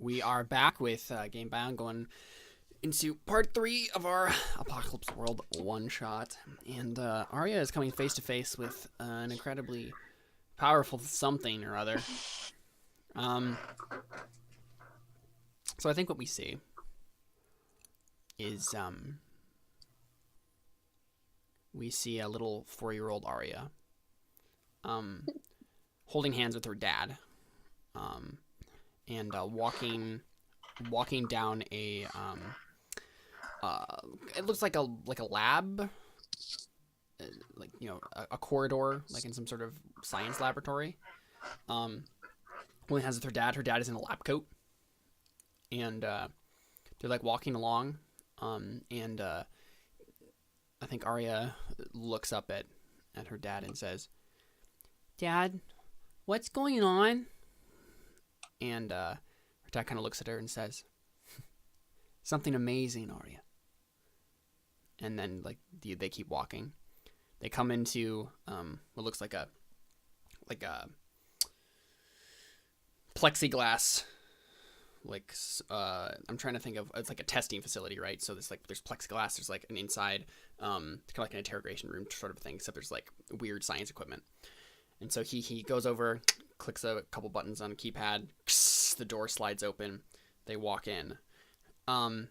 We are back with Gamebound going into part 3 of our Apocalypse World one-shot. And Arya is coming face to face with an incredibly powerful something or other. So I think what we see is we see a little 4-year-old Arya holding hands with her dad and walking down a it looks like a lab, like, you know, a corridor, like in some sort of science laboratory. Holding hands with her dad. Her dad is in a lab coat, and they're like walking along. And I think Arya looks up at her dad and says, "Dad, what's going on?" And her dad kind of looks at her and says, "Something amazing, Arya." And then, like, they keep walking. They come into what looks like a plexiglass, like, I'm trying to think of, it's like a testing facility, right? So there's plexiglass, there's like an inside, kind of like an interrogation room sort of thing, except there's like weird science equipment. And so he goes over, clicks a couple buttons on a keypad, the door slides open, they walk in, and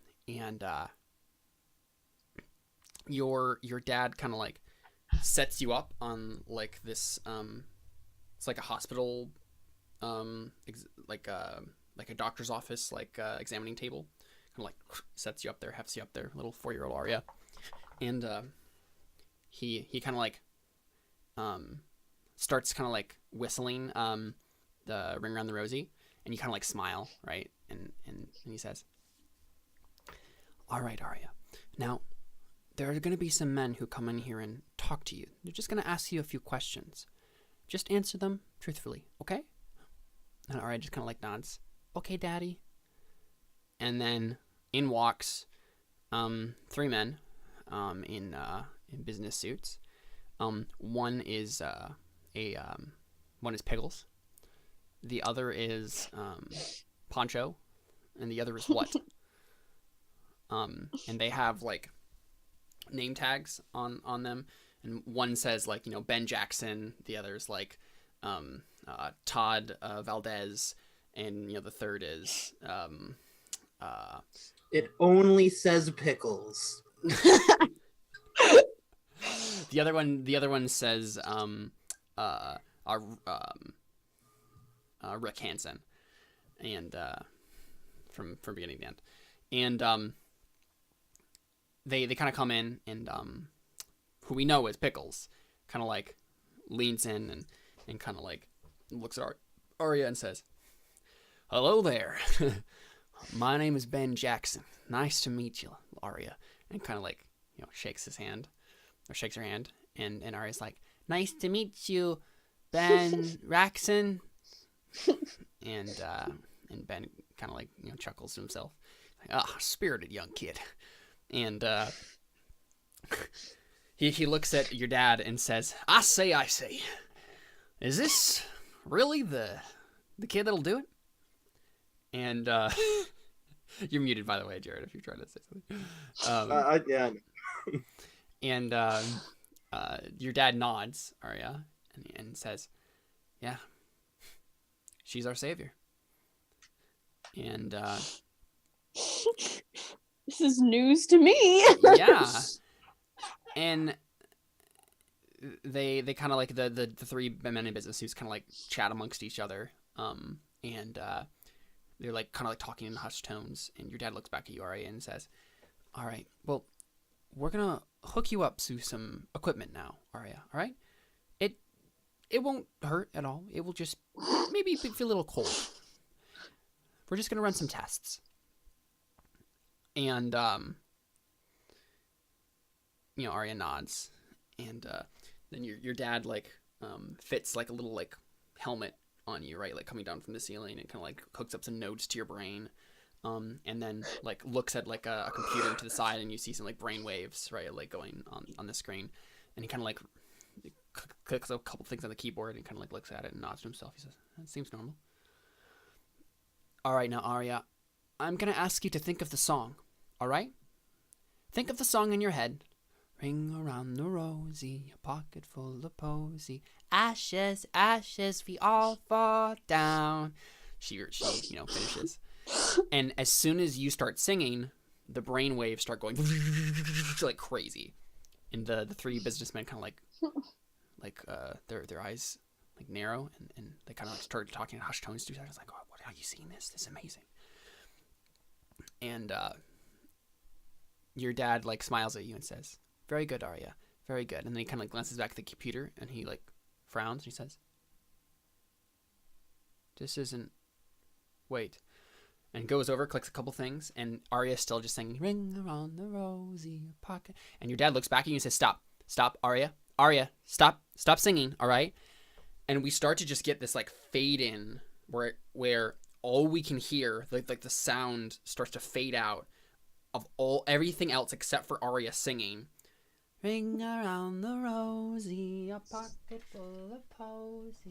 your dad kind of like sets you up on like this, it's like a hospital, like a doctor's office, like examining table, kind of like sets you up there, hefts you up there, little 4-year-old Arya, and he kind of like starts kind of like whistling the Ring Around the Rosie, and you kind of like smile, right? And he says, "All right, Arya. Now, there are going to be some men who come in here and talk to you. They're just going to ask you a few questions. Just answer them truthfully, okay?" And Arya just kind of like nods. "Okay, Daddy." And then in walks 3 men in business suits. One is one is Pickles. The other is Poncho, and the other is What. And they have like name tags on them, and one says like, you know, Ben Jackson. The other's like Todd Valdez. And, you know, the third is it only says Pickles. The other one says Rick Hansen, and from beginning to end. And they kind of come in, and who we know as Pickles kind of like leans in and kind of like looks at Arya and says, "Hello there. My name is Ben Jackson. Nice to meet you, Arya." And kind of like, you know, shakes her hand. And Arya's like, "Nice to meet you, Ben Jackson." And Ben kind of like, you know, chuckles to himself. Like, "Ah, spirited young kid." And he looks at your dad and says, I say, is this really the kid that'll do it?" And you're muted, by the way, Jared, if you're trying to say something. Yeah. And your dad nods, Arya, and says, "Yeah, she's our savior." And this is news to me. Yeah. And they kind of like the 3 men in business suits kind of like chat amongst each other, and they're like kind of like talking in hushed tones. And your dad looks back at you, Arya, and says, "All right, well, we're gonna hook you up to some equipment now, Arya. All right, it won't hurt at all. It will just maybe feel a little cold. We're just gonna run some tests." And you know, Arya nods, and then your dad like fits like a little like helmet on you, right, like coming down from the ceiling, and kind of like hooks up some nodes to your brain, and then like looks at like a computer to the side, and you see some like brain waves, right, like going on the screen, and he kind of like clicks a couple things on the keyboard and kind of like looks at it and nods to himself. He says, "That seems normal." All right, now Arya, I'm gonna ask you to think of the song. All right? Think of the song in your head. Ring around the rosy, a pocket full of posy. Ashes, ashes, we all fall down. She finishes. And as soon as you start singing, the brain waves start going like crazy. And the three businessmen kind of their eyes like narrow and they kind of like started talking in hushed tones to each other. I was like, oh, what are you seeing this? This is amazing. And your dad like smiles at you and says, very good, Arya. Very good. And then he kind of like glances back at the computer and he like frowns and he says, this isn't, wait. And goes over, clicks a couple things, and Arya's still just singing, ring around the rosy pocket. And your dad looks back at you and says, stop, Arya, stop singing, all right? And we start to just get this like fade in where all we can hear, like the sound starts to fade out of everything else except for Arya singing. Ring around the rosy, a pocket full of posy,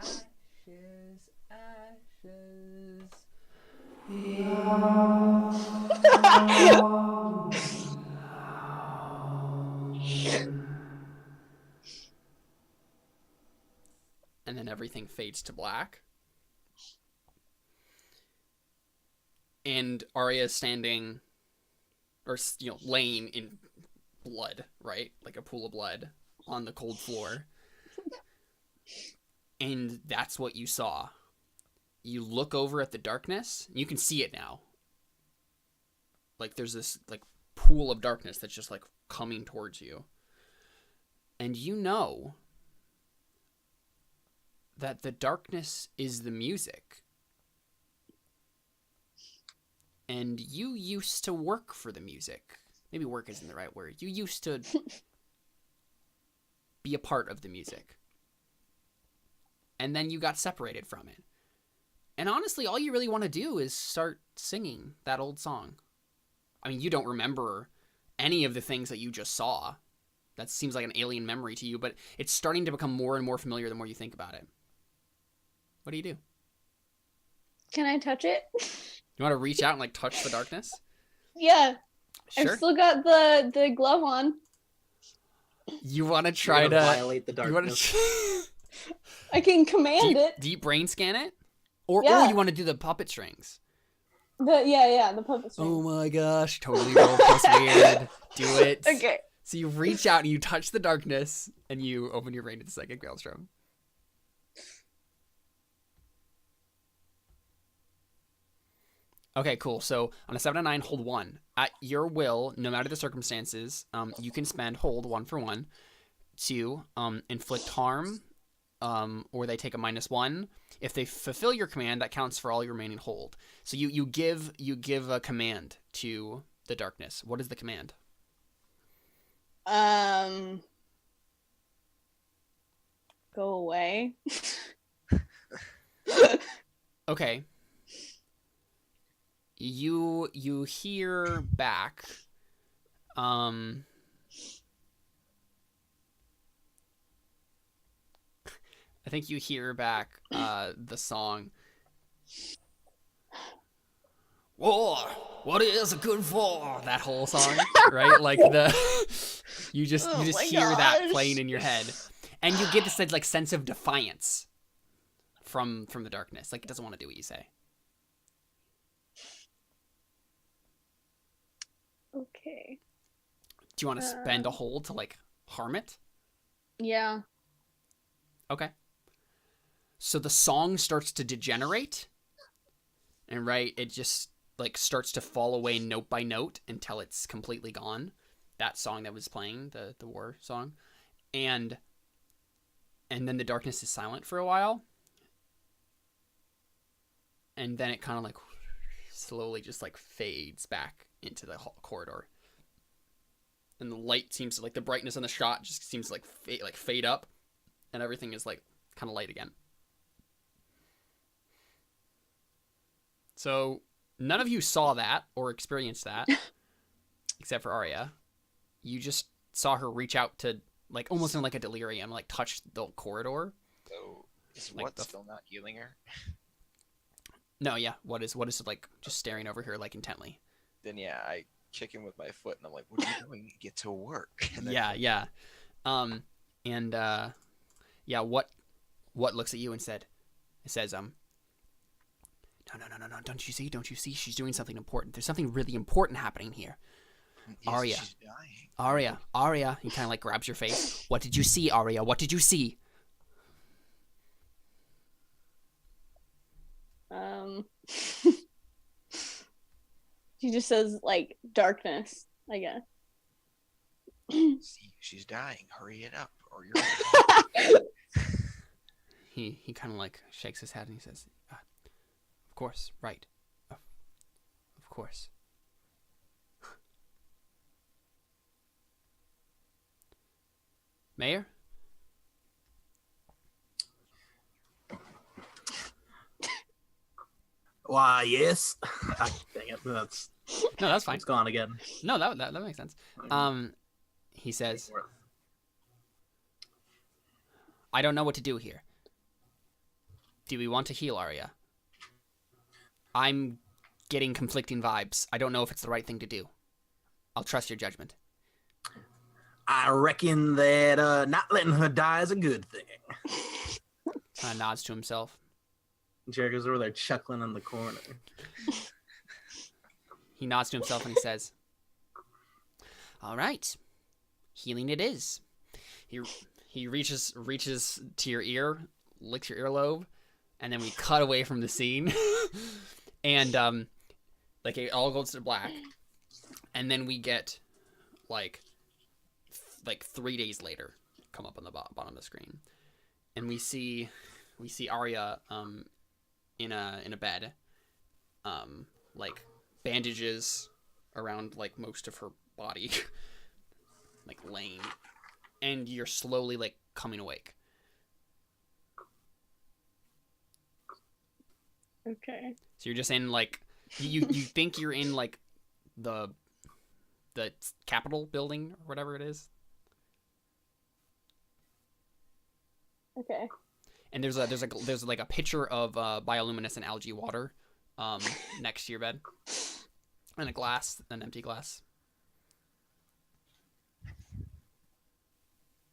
ashes, ashes. And then everything fades to black. And Arya is standing, or laying in blood, right? Like a pool of blood on the cold floor. And that's what you saw. You look over at the darkness. You can see it now. Like there's this like pool of darkness that's just like coming towards you. And you know that the darkness is the music. And you used to work for the music. Maybe work isn't the right word. You used to be a part of the music. And then you got separated from it. And honestly, all you really want to do is start singing that old song. I mean, you don't remember any of the things that you just saw. That seems like an alien memory to you, but it's starting to become more and more familiar the more you think about it. What do you do? Can I touch it? You want to reach out and like touch the darkness? Yeah. Sure. I've still got the glove on. You want to try to violate the darkness. I can command it. Deep brain scan it? Or you want to do the puppet strings? The puppet strings. Oh my gosh, totally roll plus weird. Do it. Okay. So you reach out and you touch the darkness and you open your brain to the psychic maelstrom. Okay, cool. So on a 7 and 9, hold 1. At your will, no matter the circumstances, you can spend hold 1 for 1 to inflict harm, or they take a -1. If they fulfill your command, that counts for all your remaining hold. So you give a command to the darkness. What is the command? Go away. Okay. You hear back. I think you hear back the song. War, what is it good for? That whole song, right? Like you just hear that playing in your head, and you get this like sense of defiance from the darkness. Like it doesn't want to do what you say. Okay. Do you want to spend a hold to like harm it? Yeah. Okay. So the song starts to degenerate, and it just like starts to fall away note by note until it's completely gone. That song that was playing, the war song, and then the darkness is silent for a while, and then it kind of like slowly just like fades back into the corridor, and the light seems to like the brightness on the shot just seems to like fade up, and everything is like kind of light again. So none of you saw that or experienced that, except for Arya. You just saw her reach out to, like, almost in like a delirium, like touch the corridor. So is Like what still not healing her? No, yeah. What is it like? Just staring over here like intently. Then yeah, I kick him with my foot, and I'm like, "What are you doing? Get to work." And then, Yeah, yeah. Um, and yeah. What looks at you and says no. Don't you see? Don't you see? She's doing something important. There's something really important happening here. yes, Arya. she's dying. Arya. He kind of like grabs your face. What did you see, Arya? What did you see? She just says like darkness, I guess. See, she's dying. Hurry it up, or you're. He kind of like shakes his head and he says, "Of course, right, of course." Mayor? Why, yes. Dang it, that's No, that's fine. it's gone again. No, that makes sense. He says, "I don't know what to do here. Do we want to heal Arya? I'm getting conflicting vibes. I don't know if it's the right thing to do. I'll trust your judgment." I reckon that not letting her die is a good thing. Kind of nods to himself. Jericho's over there chuckling in the corner. He nods to himself and he says, "All right, healing it is." He reaches to your ear, licks your earlobe, and then we cut away from the scene, and like it all goes to black, and then we get like 3 days later come up on the bottom of the screen, and we see Arya in a bed, like bandages around like most of her body, like laying, and you're slowly like coming awake. Okay. So you're just in like you think you're in like the Capitol building or whatever it is. Okay. And there's like a pitcher of bioluminescent algae water next to your bed, and an empty glass.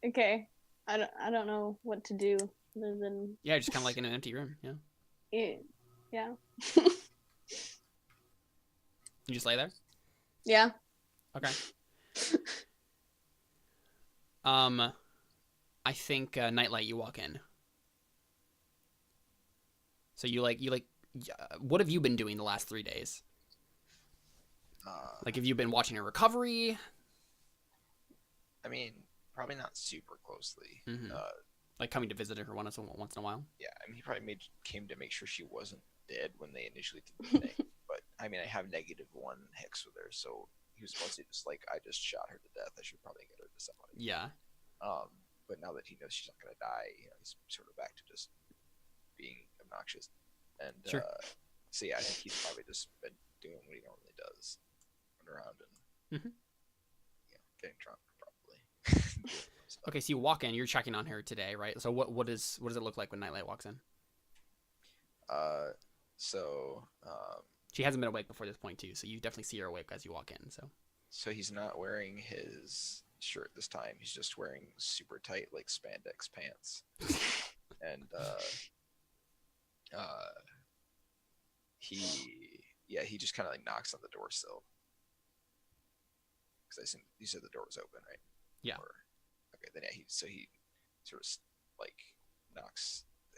Okay. I don't know what to do other than Yeah, just kind of like in an empty room. Yeah, yeah. you just lay there. Yeah. Okay. I think Nightlight, you walk in. So you what have you been doing the last 3 days? Like, have you been watching her recovery? I mean, probably not super closely. Mhm. Like coming to visit her once in a while. Yeah, I mean, he probably came to make sure she wasn't dead when they initially did the thing. But I mean, I have -1 hex with her, so he was mostly just like, I just shot her to death. I should probably get her to somebody. Yeah. But now that he knows she's not gonna die, he's sort of back to just being obnoxious. And Sure. So yeah, I think he's probably just been doing what he normally does, run around and getting drunk probably. Okay, so you walk in. You're checking on her today, right? So what does it look like when Nightlight walks in? So She hasn't been awake before this point too, so you definitely see her awake as you walk in. so he's not wearing his shirt this time. He's just wearing super tight like spandex pants, and he just kind of like knocks on the door sill. Because I assume you said the door was open, right? Yeah. Okay, then yeah, he sort of like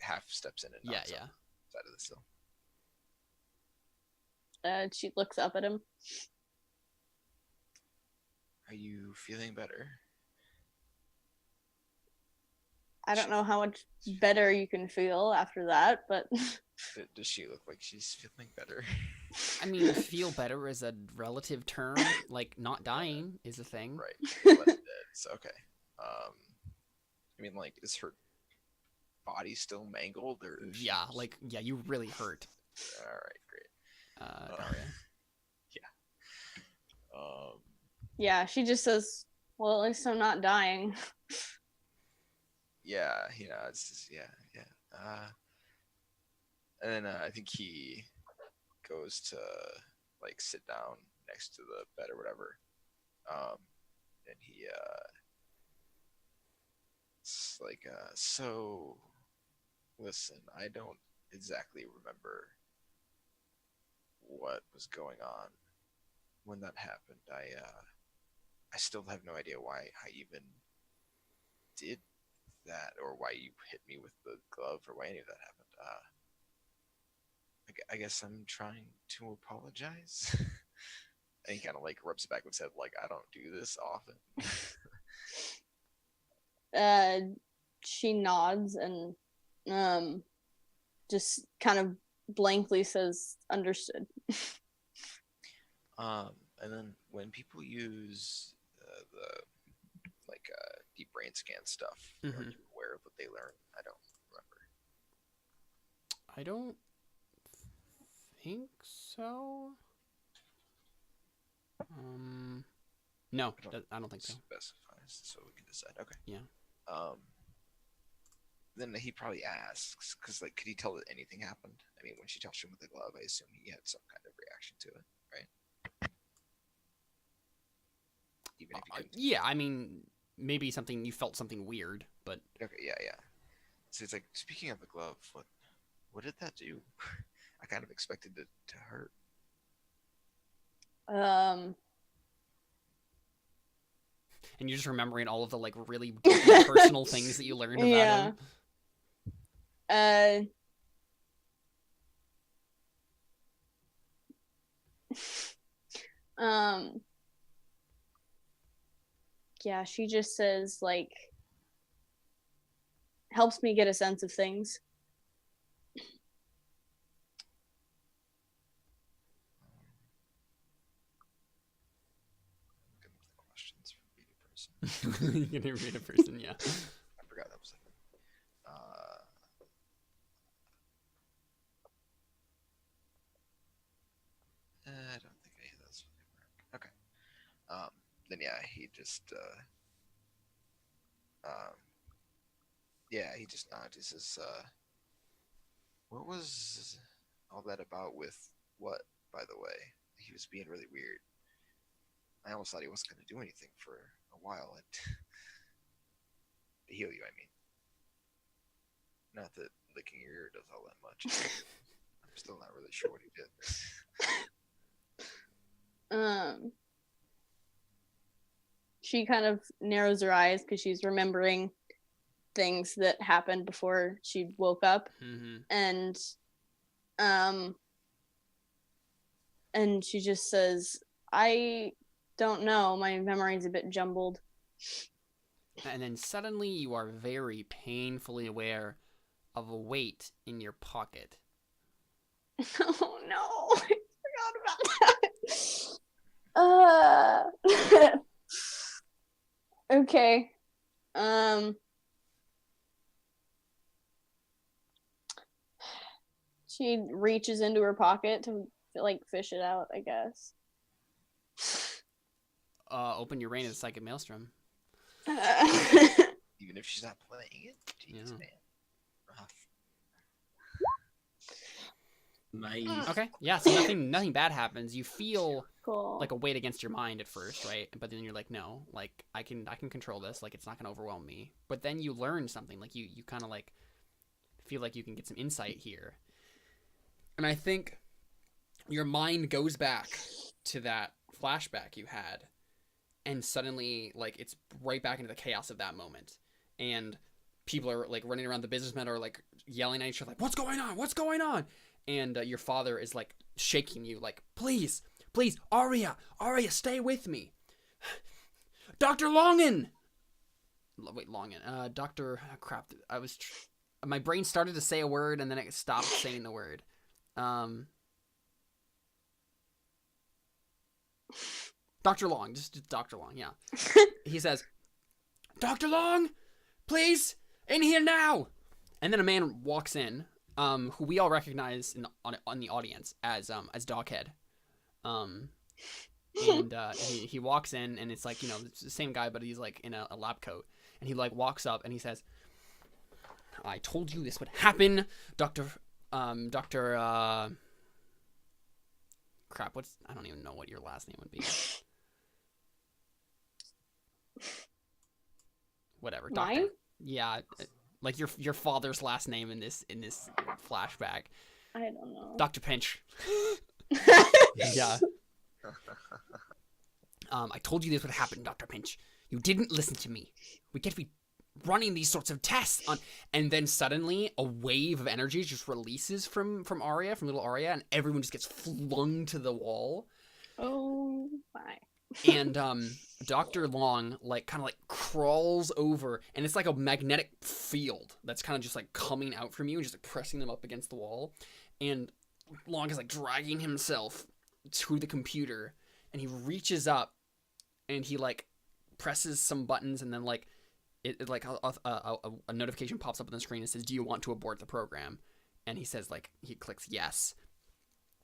half steps in and knocks on the side of the sill. She looks up at him. Are you feeling better? I don't know how much better you can feel after that, but Does she look like she's feeling better? I mean, feel better is a relative term. Like, not dying is a thing. Right. Less dead. So, okay. I mean, like, is her body still mangled, or? Yeah, you really hurt. All right, great. Daria. Yeah. yeah, she just says, "Well, at least I'm not dying." Yeah, it's just, yeah. And then I think he goes to like sit down next to the bed or whatever, and he it's like so listen, I don't exactly remember what was going on when that happened. I still have no idea why I even did that or why you hit me with the glove or why any of that happened. I guess I'm trying to apologize. And he kind of like rubs it back with his head, like, I don't do this often. She nods and just kind of blankly says, "Understood." And then when people use the like deep brain scan stuff, are you aware of what they learn? I don't remember. I don't think so. No, I don't think so. Specifies, so we can decide. Okay. Yeah. Then he probably asks, because like, could he tell that anything happened? I mean, when she touched him with the glove, I assume he had some kind of reaction to it, right? Even if he couldn't. Yeah, I mean, maybe you felt something weird, but Okay, yeah. So it's like, speaking of the glove, what did that do? I kind of expected it to hurt. And you're just remembering all of the like really deep personal things that you learned about him. Yeah, she just says like, helps me get a sense of things. Questions for being a person. You're gonna read a person, yeah. I forgot that was a thing. I don't think any of those would work. Okay. Then yeah, he just he just nods. He says, what was all that about with what, by the way? He was being really weird. I almost thought he wasn't going to do anything for a while. To heal you, I mean. Not that licking your ear does all that much. I'm still not really sure what he did. She kind of narrows her eyes because she's remembering things that happened before she woke up, and she just says, "I don't know. My memory's a bit jumbled." And then suddenly you are very painfully aware of a weight in your pocket. Oh no! I forgot about that. Okay. She reaches into her pocket to like fish it out, I guess. Open your rain of the psychic maelstrom. Even if she's not playing it? Jeez, man. Nice. Okay, yeah, so nothing bad happens. You feel cool. like a weight against your mind at first, right? But then you're like, no, like I can control this, like it's not gonna overwhelm me. But then you learn something, like you kind of like feel like you can get some insight here. And I think your mind goes back to that flashback you had, and suddenly like it's right back into the chaos of that moment. And people are like running around, the businessmen are like yelling at each other, like, what's going on? What's going on? And your father is like shaking you, like, please, Arya, stay with me. Dr. Longan! Wait, Longan. Dr. Crap. My brain started to say a word and then it stopped saying the word. Dr. Long, just Dr. Long, yeah. He says, Dr. Long, please, in here now. And then a man walks in, who we all recognize on the audience as Doghead. And he walks in, and it's like, you know, it's the same guy, but he's like in a lab coat. And he like walks up and he says, I told you this would happen, Dr. crap. I don't even know what your last name would be. Whatever. Doctor. Mine? Yeah, like your father's last name in this flashback. I don't know. Dr. Pinch. Yeah. I told you this would happen, Dr. Pinch. You didn't listen to me. We get to be running these sorts of tests on, and then suddenly a wave of energy just releases from Arya, from little Arya, and everyone just gets flung to the wall. Oh my. And Dr. Long kind of crawls over, and it's like a magnetic field that's kind of just coming out from you and just pressing them up against the wall. And Long is dragging himself to the computer, and he reaches up and he presses some buttons, and then a notification pops up on the screen and says, "Do you want to abort the program?" And he says he clicks yes,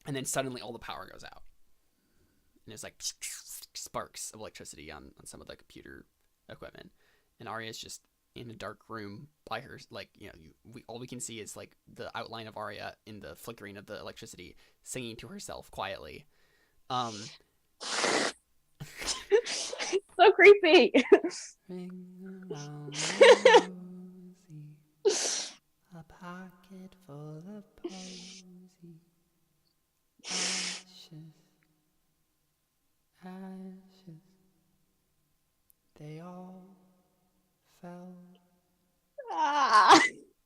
and then suddenly all the power goes out, and there's sparks of electricity on some of the computer equipment, and Arya's just in a dark room by her. All we can see is the outline of Arya in the flickering of the electricity, singing to herself quietly. So creepy. Ring around the rosy, a pocket full of posy, ashes, ashes, they all fell Ah.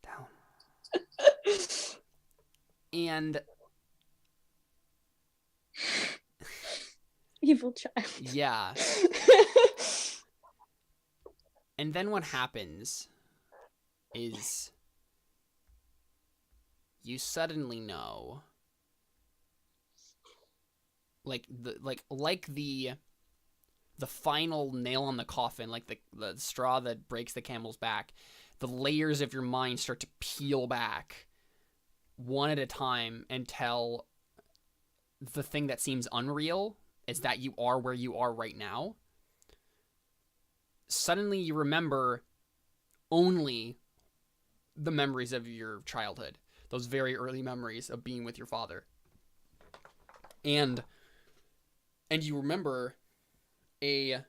down. And Evil child. yeah. And then what happens is you suddenly know, the final nail on the coffin, the straw that breaks the camel's back, the layers of your mind start to peel back one at a time until the thing that seems unreal is that you are where you are right now. Suddenly you remember only the memories of your childhood, those very early memories of being with your father. And you remember a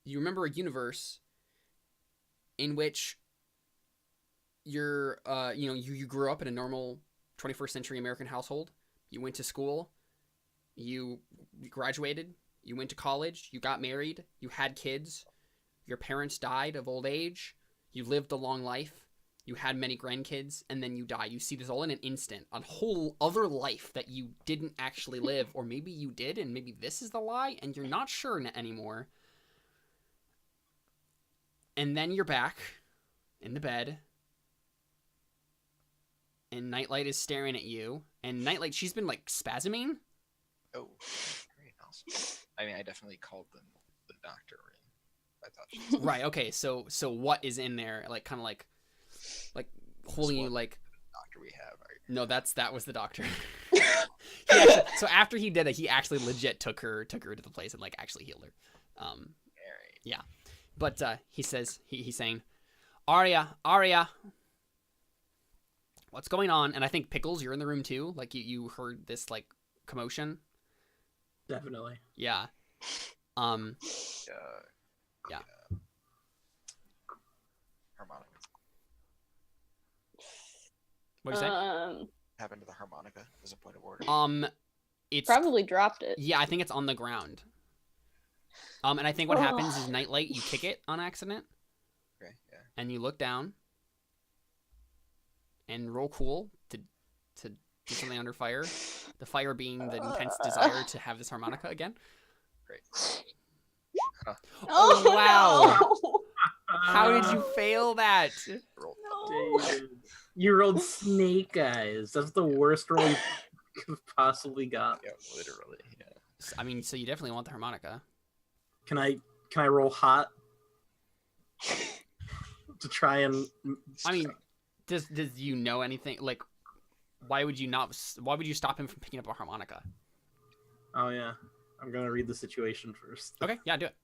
universe in which you grew up in a normal 21st century American household. You went to school, you graduated, you went to college, you got married, you had kids, your parents died of old age, you lived a long life, you had many grandkids, and then you die. You see this all in an instant, a whole other life that you didn't actually live, or maybe you did, and maybe this is the lie, and you're not sure anymore. And then you're back in the bed, and Nightlight is staring at you, and Nightlight, she's been spasming. Oh, great, awesome. I mean, I definitely called the doctor in. I thought she was Right. Okay. So what is in there? Holding you doctor we have. Right? No, that was the doctor. So after he did it, he actually legit took her to the place and actually healed her. All right. Yeah. But he says he's saying, Arya, what's going on? And I think Pickles, you're in the room too. You heard this commotion. Definitely. Yeah. Yeah. Harmonica. What do you say? Happened to the harmonica as a point of order. It's Probably dropped it. Yeah, I think it's on the ground. And I think what happens is Nightlight, you kick it on accident. Okay, yeah. And you look down. And roll cool to do something under fire. The fire being the intense desire to have this harmonica again. Great. Oh, wow. No. How did you fail that? Roll. No. David, you rolled snake eyes. That's the worst roll you could have possibly got. Yeah, literally. Yeah. I mean, so you definitely want the harmonica. Can I roll hot to try and? I mean, does you know anything? Why would you stop him from picking up a harmonica? Oh yeah, I'm gonna read the situation first. Okay, yeah, do it.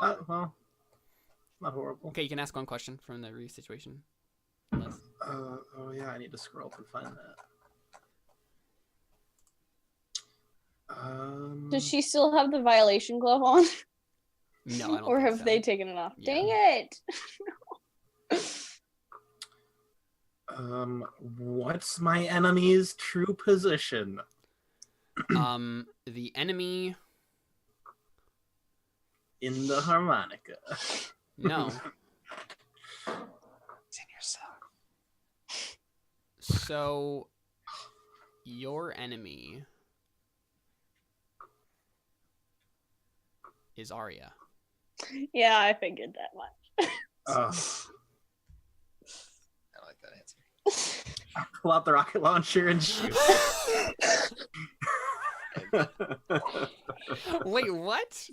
Well, not horrible. Okay, you can ask one question from the situation. Unless... Oh yeah, I need to scroll up and find that. Does she still have the violation glove on? No, I don't Or think have so. they taken it off? Yeah. Dang it! What's my enemy's true position? The enemy... In the harmonica. No. It's in yourself. So, your enemy is Arya. Yeah, I figured that much. Oh. I like that answer. Pull out the rocket launcher and shoot. Wait, what?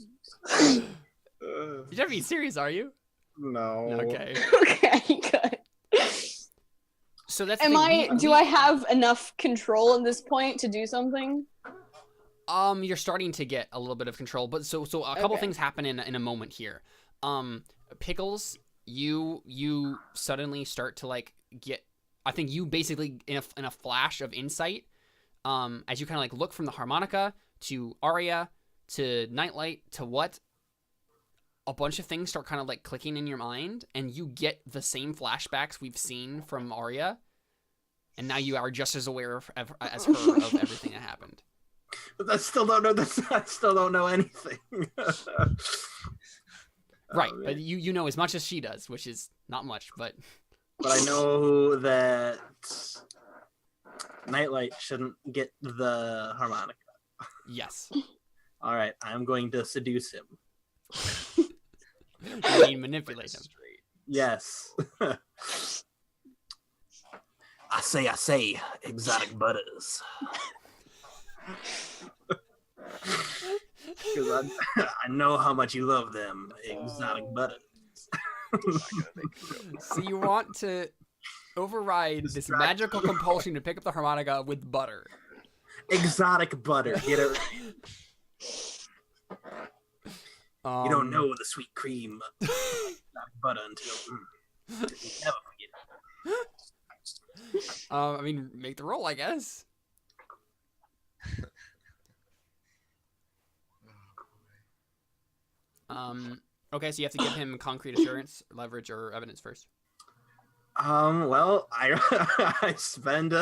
You're not being serious, are you? No. Okay. Okay, good. So that's. Am I? Do I have enough control at this point to do something? You're starting to get a little bit of control, but so a couple Okay. things happen in a moment here. Pickles, you suddenly start to like get. I think you basically in a flash of insight, as you kind of like look from the harmonica to Arya to Nightlight to what. A bunch of things start kind of like clicking in your mind, and you get the same flashbacks we've seen from Arya, and now you are just as aware as her of everything that happened. But I still don't know. I still don't know anything. Right, Oh, but man. you know as much as she does, which is not much, but But I know that Nightlight shouldn't get the harmonica. yes. All right, I'm going to seduce him. You mean manipulate him. Straight. Yes. I say, exotic butters. Because I know how much you love them, exotic butters. I'm not gonna make a joke. So you want to override this Distract- magical compulsion to pick up the harmonica with butter. Exotic butter. Get it? You don't know the sweet cream of exotic butter until you never forget it. I mean, make the roll, I guess. Okay, so you have to give him concrete assurance, leverage, or evidence first. Well, I spend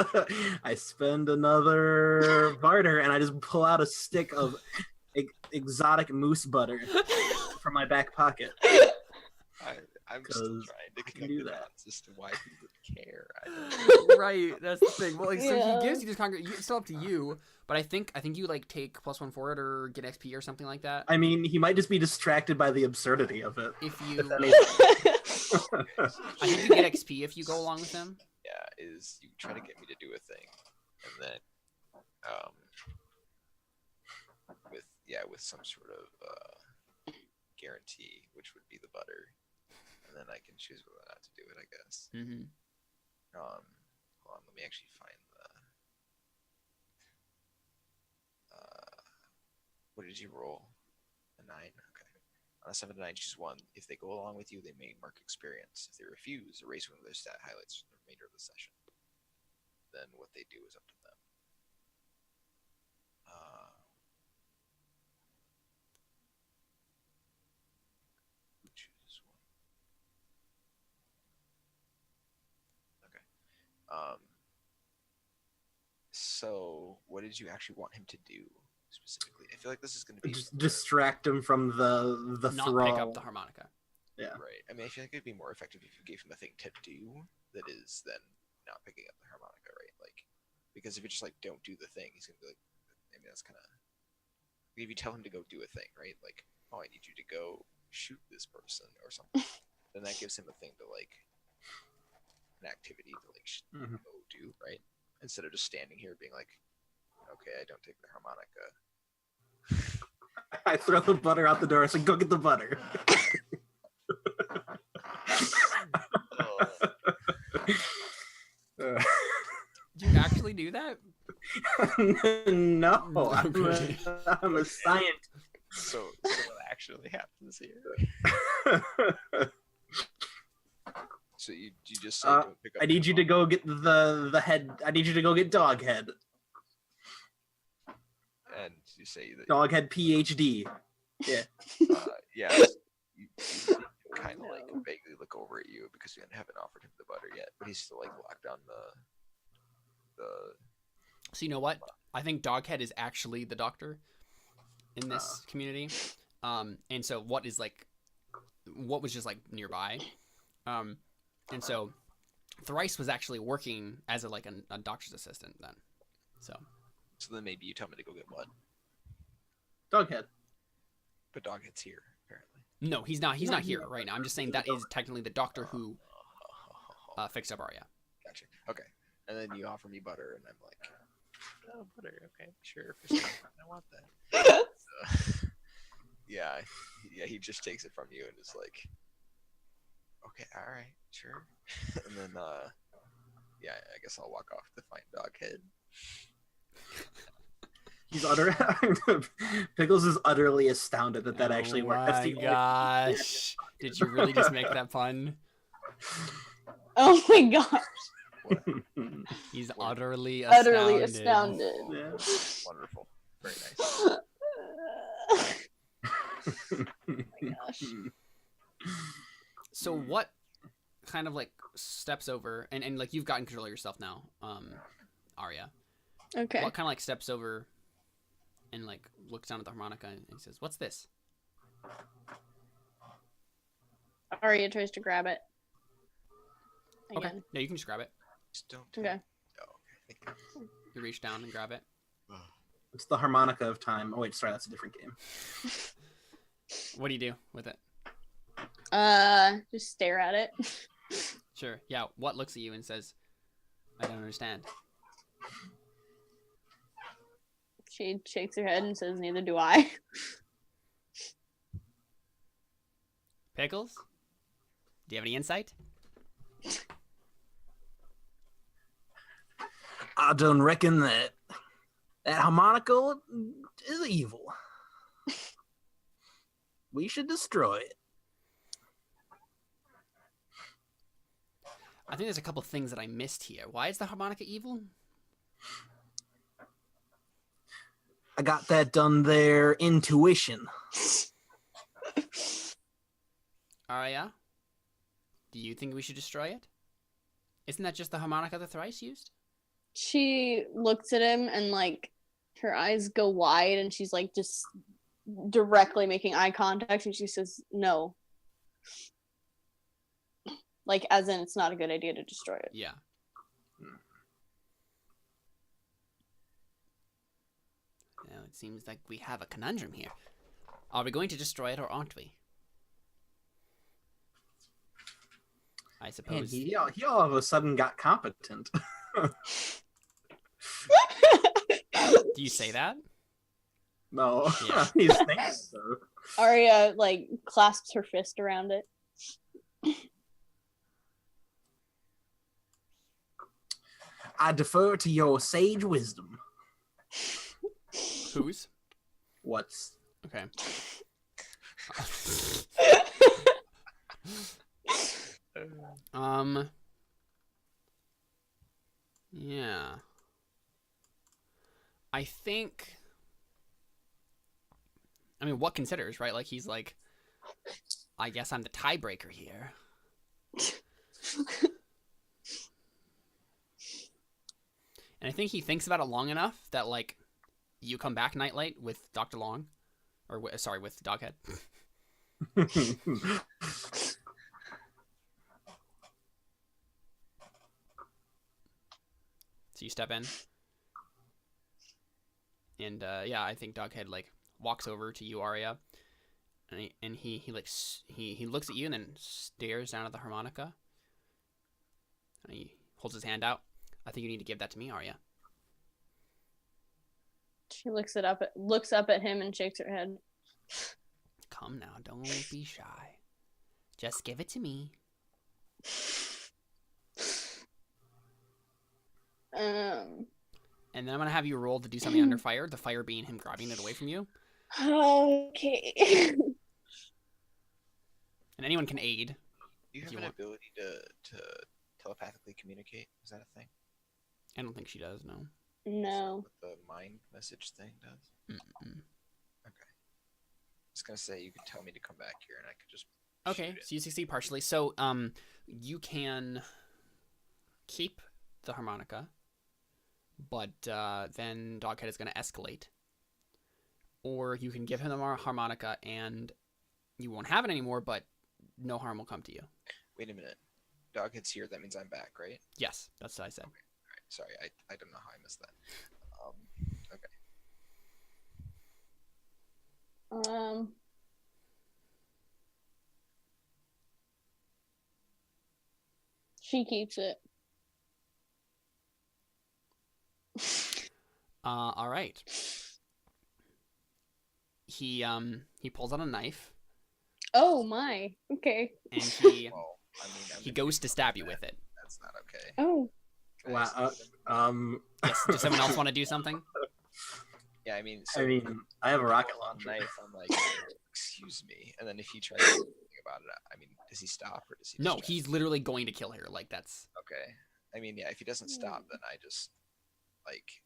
another barter, and I just pull out a stick of exotic moose butter from my back pocket. I'm still 'Cause trying to can connect do the that. dots as to why people care. I don't Right, that's the thing. Well, like, so Yeah. he gives you this concrete. It's still up to you, but I think you like take +1 for it or get XP or something like that. I mean, he might just be distracted by the absurdity of it. If you, If anything. I think you get XP if you go along with him. Yeah, is you try to get me to do a thing, and then, with some sort of guarantee, which would be the butter, and then I can choose whether or not to do it. I guess. Mm-hmm. Hold on, let me actually find the. What did you roll? A 9. Okay. On a 7 to 9, choose one. If they go along with you, they may mark experience. If they refuse, erase one of their stat highlights from the remainder of the session. Then what they do is up to them. Who chooses one? Okay. So what did you actually want him to do specifically? I feel like this is going to be Just distract him from the Not thrall. pick up the harmonica. Yeah. right. I mean, I feel like it'd be more effective if you gave him a thing to do that is then not picking up the harmonica, right? Like, because if you just like don't do the thing, he's gonna be like, I mean, that's kind of. If you tell him to go do a thing, right? Like, oh, I need you to go shoot this person or something, then that gives him a thing to like, an activity to like Mhm. go do, right? Instead of just standing here being like, okay, I don't take the harmonica. I throw the butter out the door. I say, "Go get the butter." Do you actually do that? No, Okay. I'm a scientist. So what actually happens here? So you just say Uh, don't pick up I need your you to phone, go get the head. I need you to go get Doghead. and you say that Doghead PhD. Yeah. yeah, you kind of like vaguely look over at you because you haven't offered him the butter yet, but he's still like locked on the. So you know what? I think Doghead is actually the doctor in this community. And so what was just like nearby. And so Thrice was actually working as a doctor's assistant then. So then maybe you tell me to go get what? Doghead. But Doghead's here apparently. no, he's not here right now. I'm just saying that is technically the doctor who fixed up Arya. Gotcha. Okay. And then you offer me butter, and I'm like, oh, butter. Okay, sure. For some reason, I want that. Yeah. He just takes it from you and is like, okay, all right, sure. And then, yeah, I guess I'll walk off to find Doghead. He's Pickles is utterly astounded that actually worked. That's the Oh my gosh. Did you really just make that pun? Oh my gosh. He's utterly astounded. Utterly astounded. Yeah. Wonderful. Very nice. Oh my gosh. So what kind of like steps over and like you've gotten control of yourself now, Arya. Okay. What kind of like steps over and like looks down at the harmonica and he says, "What's this?" Arya tries to grab it. Okay. Again. No, you can just grab it. Just don't. Okay. Oh, okay. Thank you. You reach down and grab it. It's the harmonica of time. Oh wait, sorry, that's a different game. What do you do with it? Just stare at it. Sure. Yeah. What looks at you and says, "I don't understand." She shakes her head and says, "Neither do I." Pickles? Do you have any insight? I don't reckon that harmonica is evil. We should destroy it. I think there's a couple things that I missed here. Why is the harmonica evil? I got that done there. Intuition. Arya? Do you think we should destroy it? Isn't that just the harmonica that Thrice used? She looks at him and like her eyes go wide and she's like just directly making eye contact and she says no. Like as in it's not a good idea to destroy it. Yeah. Now it seems like we have a conundrum here. Are we going to destroy it or aren't we? I Man, suppose. he all of a sudden got competent. Do you say that? No, Yeah. he thinks so. Arya like clasps her fist around it. I defer to your sage wisdom. Whose? What's Okay. Yeah. I think. I mean, what considers, right? Like, he's like, I guess I'm the tiebreaker here. And I think he thinks about it long enough that, like, you come back Nightlight with Dr. Long. Or, sorry, with Doghead. So you step in. And, yeah, I think Doghead, like, walks over to you, Arya. And he looks at you and then stares down at the harmonica. And he holds his hand out. I think you need to give that to me, Arya. She looks up at him and shakes her head. Come now, don't be shy. Just give it to me. And then I'm gonna have you roll to do something under fire. The fire being him grabbing it away from you. Okay. And anyone can aid. Do you if have you an want. ability to telepathically communicate? Is that a thing? I don't think she does. No. Is that No. what the mind message thing does? Mm-mm. Okay. I was gonna say you could tell me to come back here and I could just Okay, shoot it. so you succeed partially. So you can keep the harmonica, but then Doghead is going to escalate. Or you can give him the harmonica and you won't have it anymore, but no harm will come to you. Wait a minute. Doghead's here. That means I'm back, right? Yes, that's what I said. All right. Sorry, I don't know how I missed that. Okay. She keeps it. All right. He pulls out a knife Oh my. Okay. and he Well, I mean, I'm he gonna goes do to stab you that. with it. That's not okay. Oh. Can I Wow. just- Yes. Does someone else want to do something? yeah, I mean, I mean, I have a rocket on launcher. knife. I'm like, excuse me, and then if he tries to do something about it, I mean, does he stop or does he? No, just he's literally going to kill her. Like that's okay. I mean, yeah, if he doesn't stop, then I just like,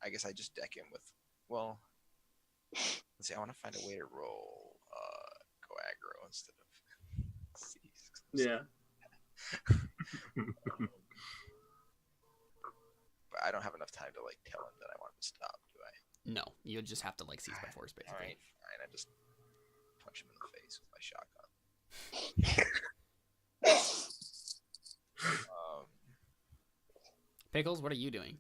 I guess I just deck him with. Well, let's see. I want to find a way to roll go aggro instead of seize. Yeah. But I don't have enough time to like tell him that I want him to stop, do I? no. You just have to like seize by force, All basically. right, fine. I just punch him in the face with my shotgun. Pickles, what are you doing?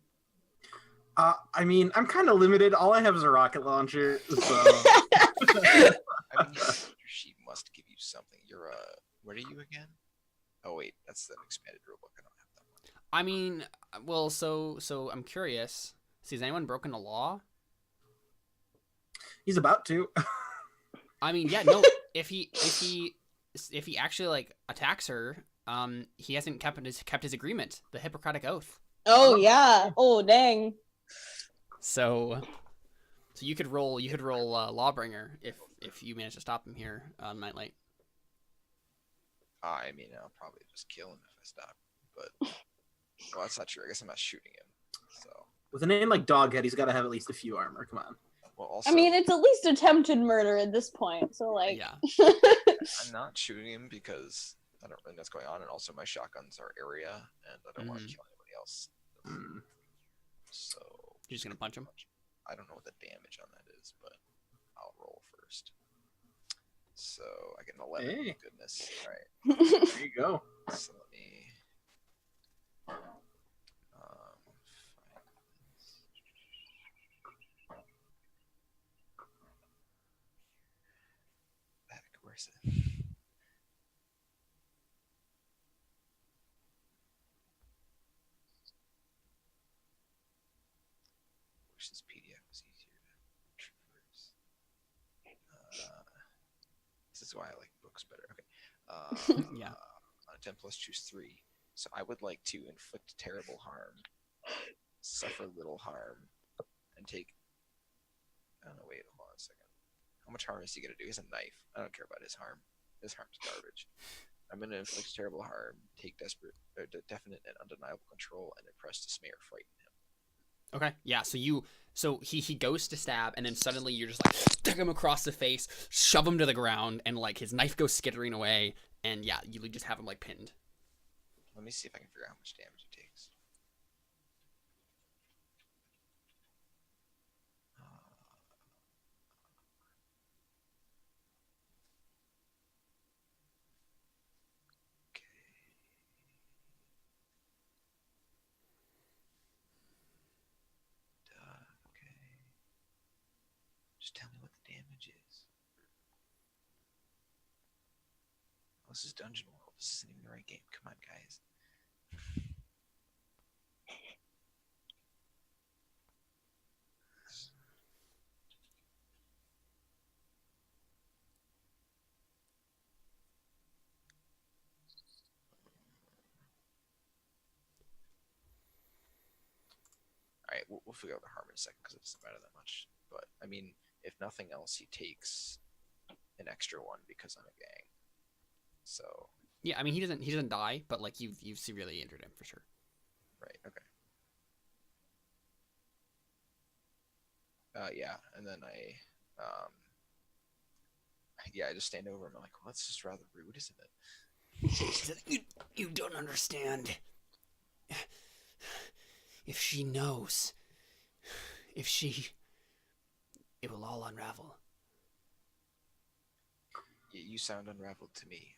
I mean, I'm kind of limited. All I have is a rocket launcher, so I mean, she must give you something. You're what are you again? Oh wait, that's the expanded rulebook. I don't have that one. I mean, well, so I'm curious. See, has anyone broken the law? he's about to. I mean, yeah, no. If he actually like attacks her, he hasn't kept his agreement, the Hippocratic Oath. Oh yeah. Oh dang. So you could roll Lawbringer if you manage to stop him here on Nightlight. I mean, I'll probably just kill him if I stop. But well, that's not true. I guess I'm not shooting him. So With a name like Doghead, he's got to have at least a few armor. Come on. well, also I mean, it's at least attempted murder at this point. So like. Yeah. I'm not shooting him because I don't really know what's going on, and also my shotguns are area, and I don't want to kill anybody else. Mm. So You're just gonna punch him. I don't know what the damage on that is, but I'll roll first. So I get an 11. Hey. Goodness. All right. There you go. So let me find this. Back, where's it? Wish this PDF was easier to traverse. This is why I like books better. Okay. Yeah. On a 10 plus, choose 3. So I would like to inflict terrible harm, suffer little harm, and take. I don't know. Wait, hold on a second. How much harm is he gonna do? He has a knife. I don't care about his harm. His harm's garbage. I'm gonna inflict terrible harm, take definite and undeniable control, and impress, dismay, or frighten him. Okay. Yeah. So he goes to stab, and then suddenly you're just like stick him across the face, shove him to the ground, and like his knife goes skittering away, and yeah, you just have him like pinned. Let me see if I can figure out how much damage he takes. Okay. Okay. Just tell me what the damage is. Oh, this is Dungeon World. This isn't even the right game. Come on, guys. All right, we'll figure out the harm in a second because it doesn't matter that much. But I mean, if nothing else, he takes an extra one because I'm a gang. So Yeah, I mean he doesn't die, but like you've severely injured him for sure. Right. Okay. Yeah, and then I just stand over him. I'm like, well, that's just rather rude, isn't it? He said, you don't understand. If she knows, it will all unravel. You sound unraveled to me.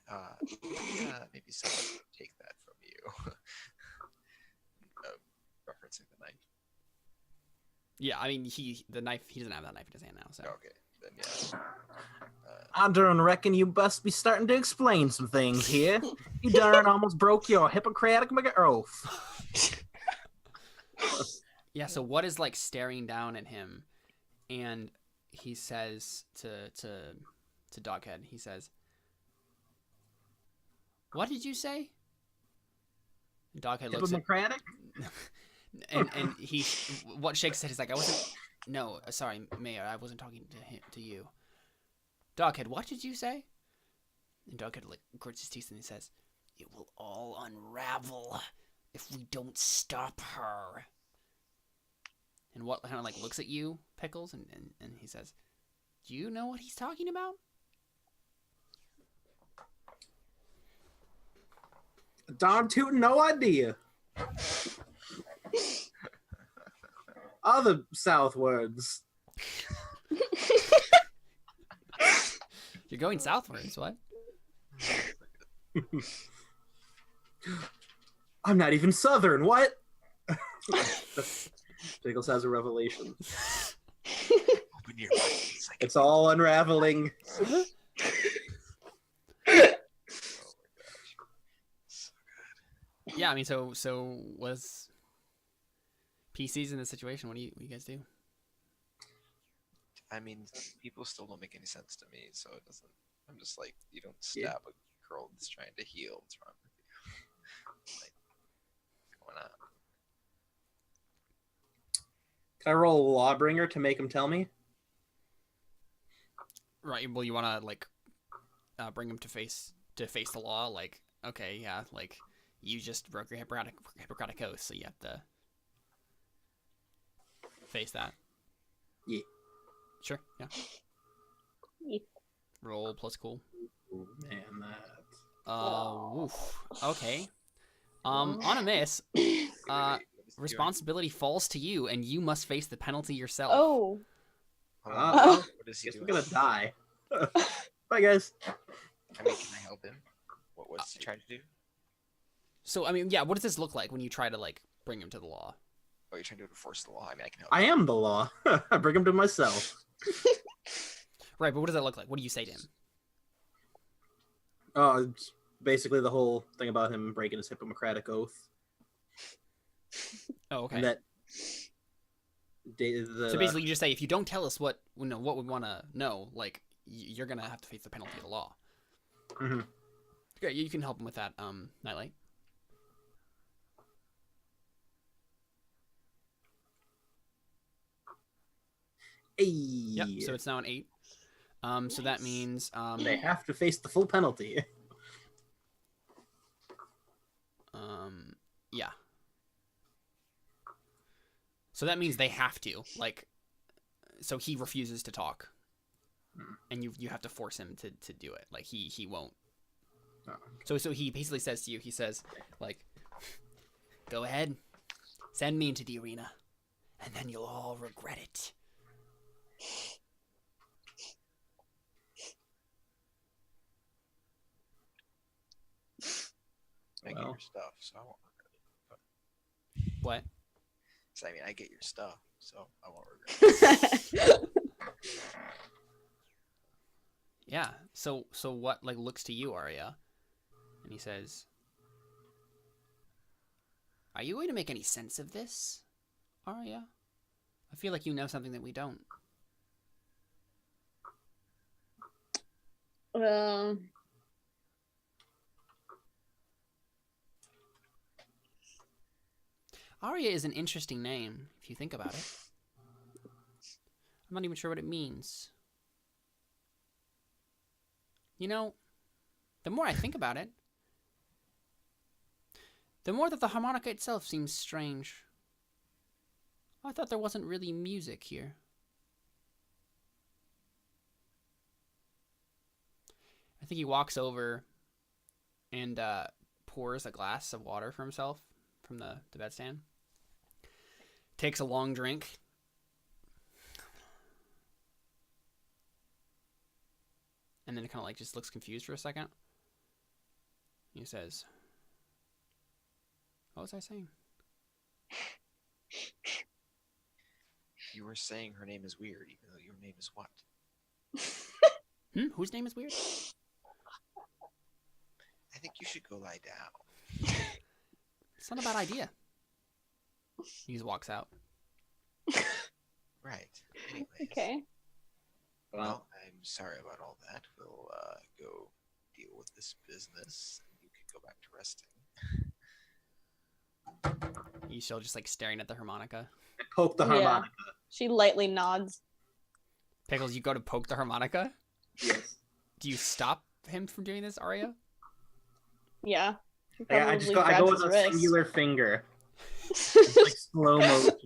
Maybe someone take that from you. Referencing the knife. Yeah, I mean the knife. He doesn't have that knife in his hand now. So Okay, then yeah. I don't reckon you must be starting to explain some things here. You darn almost broke your Hippocratic oath. yeah. So what is like staring down at him, and he says to Doghead, he says, "What did you say?" And Doghead looks at Hippocratic? and he what Shake said is like, I wasn't. No, sorry, Mayor, I wasn't talking to you. Doghead, what did you say? And Doghead like grits his teeth and he says, "It will all unravel if we don't stop her." And what kind of like looks at you, Pickles, and he says, "Do you know what he's talking about?" Darn tootin' no idea. Other southwards. You're going southwards, what? I'm not even southern, what? Pickles has a revelation. Open your mouth. It's all unraveling. Oh my gosh. So good. Yeah, I mean, so was PCs in this situation? What do you guys do? I mean, people still don't make any sense to me, so it doesn't. I'm just like, you don't Yeah. stab a girl that's trying to heal. What's wrong with you? Like, what's going on? Can I roll a lawbringer to make him tell me? Right. Well, you want to like bring him to face the law. Like, okay, yeah, like you just broke your Hippocratic oath, so you have to face that. Yeah. Sure. Yeah. Yeah. Roll plus cool. Oh, man, that. Woof. Okay. On a miss, What is he doing? responsibility falls to you, and you must face the penalty yourself. Oh. Hold on. Oh. What is he Guess we're doing? gonna die. Bye, guys. I mean, can I help him? What's he trying to do? So, I mean, yeah. What does this look like when you try to like bring him to the law? Oh, you're trying to enforce the law? I mean, I can help. I am the law. I bring him to myself. Right, but what does that look like? What do you say to him? It's basically the whole thing about him breaking his Hippocratic oath. Oh, okay. And that. So basically, you just say, if you don't tell us what we want to know, like you're gonna have to face the penalty of the law. Mhm. Okay, you can help him with that, Nightlight. Hey. Yep. So it's now an 8. So that means They have to face the full penalty. yeah. So that means they have to, like, so he refuses to talk, and you have to force him to do it. Like he won't. Oh. So he basically says to you, he says, like, go ahead, send me into the arena, and then you'll all regret it. I get Well. your stuff, so I won't regret it. What? So, I mean, I get your stuff, so I won't regret it. Yeah. So what like looks to you, Arya, and he says, "Are you going to make any sense of this, Arya? I feel like you know something that we don't." Arya is an interesting name if you think about it. I'm not even sure what it means. You know, the more I think about it, The more that the harmonica itself seems strange. I thought there wasn't really music here. I think he walks over and pours a glass of water for himself from the bedstand. Takes a long drink. And then kind of like just looks confused for a second. He says, what was I saying? You were saying her name is weird, even though your name is what? Whose name is weird? I think you should go lie down. It's not a bad idea. He just walks out. Right. Anyways. Okay. Well, I'm sorry about all that. We'll go deal with this business, and you can go back to resting. He's still just like staring at the harmonica. I poke the harmonica. She lightly nods. Pickles, you go to poke the harmonica? Yes. Do you stop him from doing this, Arya? Yeah. I just go. I go with a singular finger. It's like slow motion.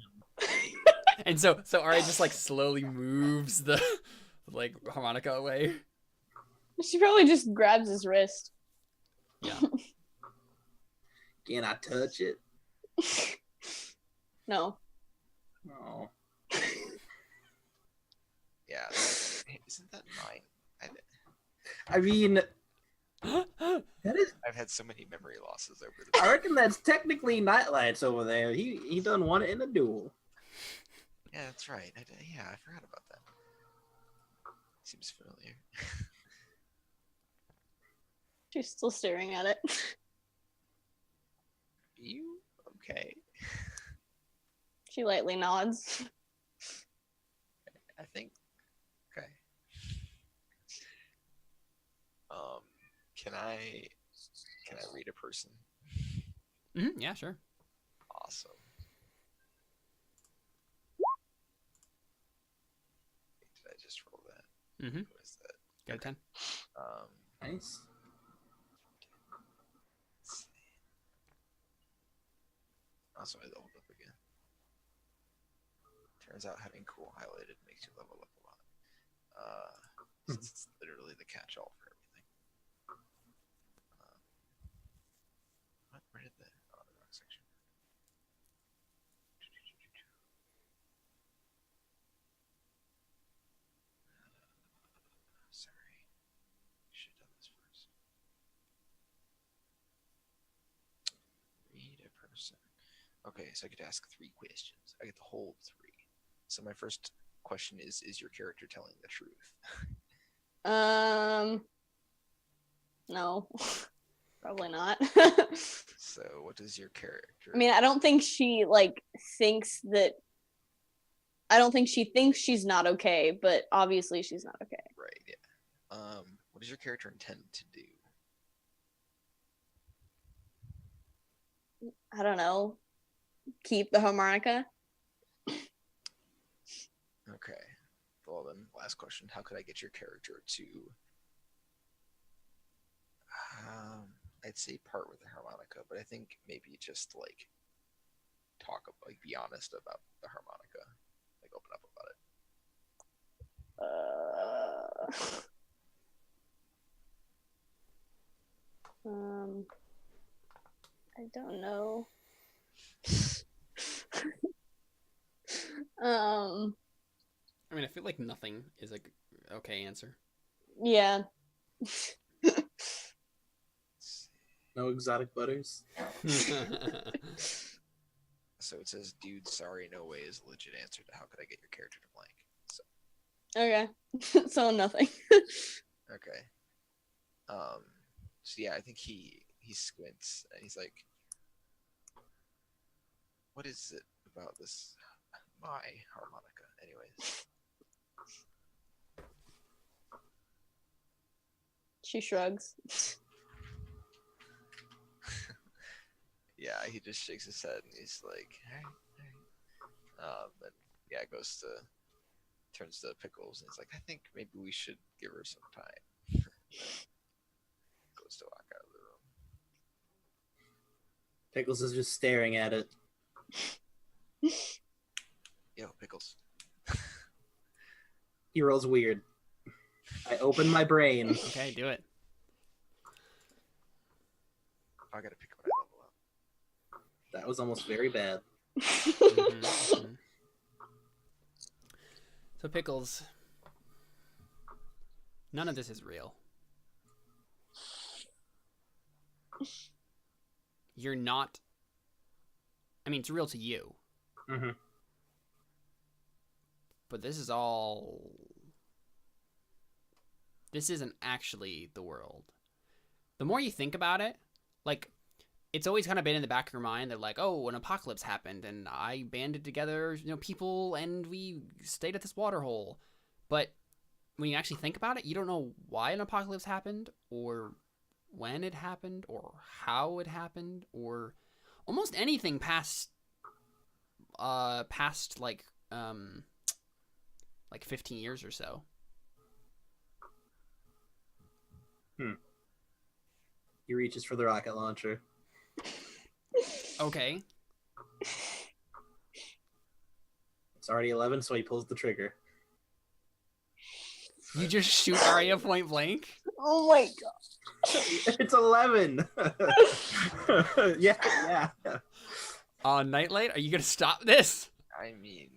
And so Arya just like slowly moves the like harmonica away. She probably just grabs his wrist. Yeah. Can I touch it? No. No. Yeah. Isn't that mine? I mean, that is. I've had so many memory losses over the I reckon that's technically Nightlights over there. He done won it in a duel. Yeah, that's right. I forgot about that. Seems familiar. She's still staring at it. You okay? She lightly nods. I think. Okay. Can I read a person? Yeah, sure. Awesome. Did I just roll that? Mm-hmm. What is that? Got a 10. Nice. Let's see. Also, I leveled up again. Turns out having cool highlighted makes you level up a lot. Since it's literally the catch-all for everything. What? Where did the wrong section? Sorry. Should have done this first. Read a person. Okay, so I get to ask 3 questions. I get to hold 3. So my first question is your character telling the truth? No. Probably not. So what does your character... I mean, I don't think she thinks that. I don't think she thinks she's not okay, but obviously she's not okay. Right, yeah. What does your character intend to do? I don't know. Keep the harmonica. Okay. Well then, last question. How could I get your character to... I'd say part with the harmonica, but I think maybe just be honest about the harmonica. Open up about it. I don't know. I mean, I feel like nothing is a okay answer. Yeah. No exotic butters. So it says, dude, sorry, no way is a legit answer to how could I get your character to blank. So Okay. So nothing. okay. So yeah, I think he squints and he's like, what is it about this my harmonica? Anyways. She shrugs. Yeah, he just shakes his head and he's like, all right. And yeah, turns to Pickles and he's like, I think maybe we should give her some time. Goes to walk out of the room. Pickles is just staring at it. Yo, Pickles. He rolls weird. I open my brain. Okay, do it. I gotta pick when I level up. That was almost very bad. Mhm. So Pickles, none of this is real. You're not. I mean, it's real to you, Mm-hmm. but this is all. This isn't actually the world. The more you think about it, like, it's always kind of been in the back of your mind that, like, oh, an apocalypse happened and I banded together, people, and we stayed at this water hole. But when you actually think about it, you don't know why an apocalypse happened, or when it happened, or how it happened, or almost anything past like 15 years or so. He reaches for the rocket launcher. Okay. It's already 11, so he pulls the trigger. You just shoot Arya point blank? Oh my god. It's 11. Yeah. Nightlight, are you gonna stop this? I mean,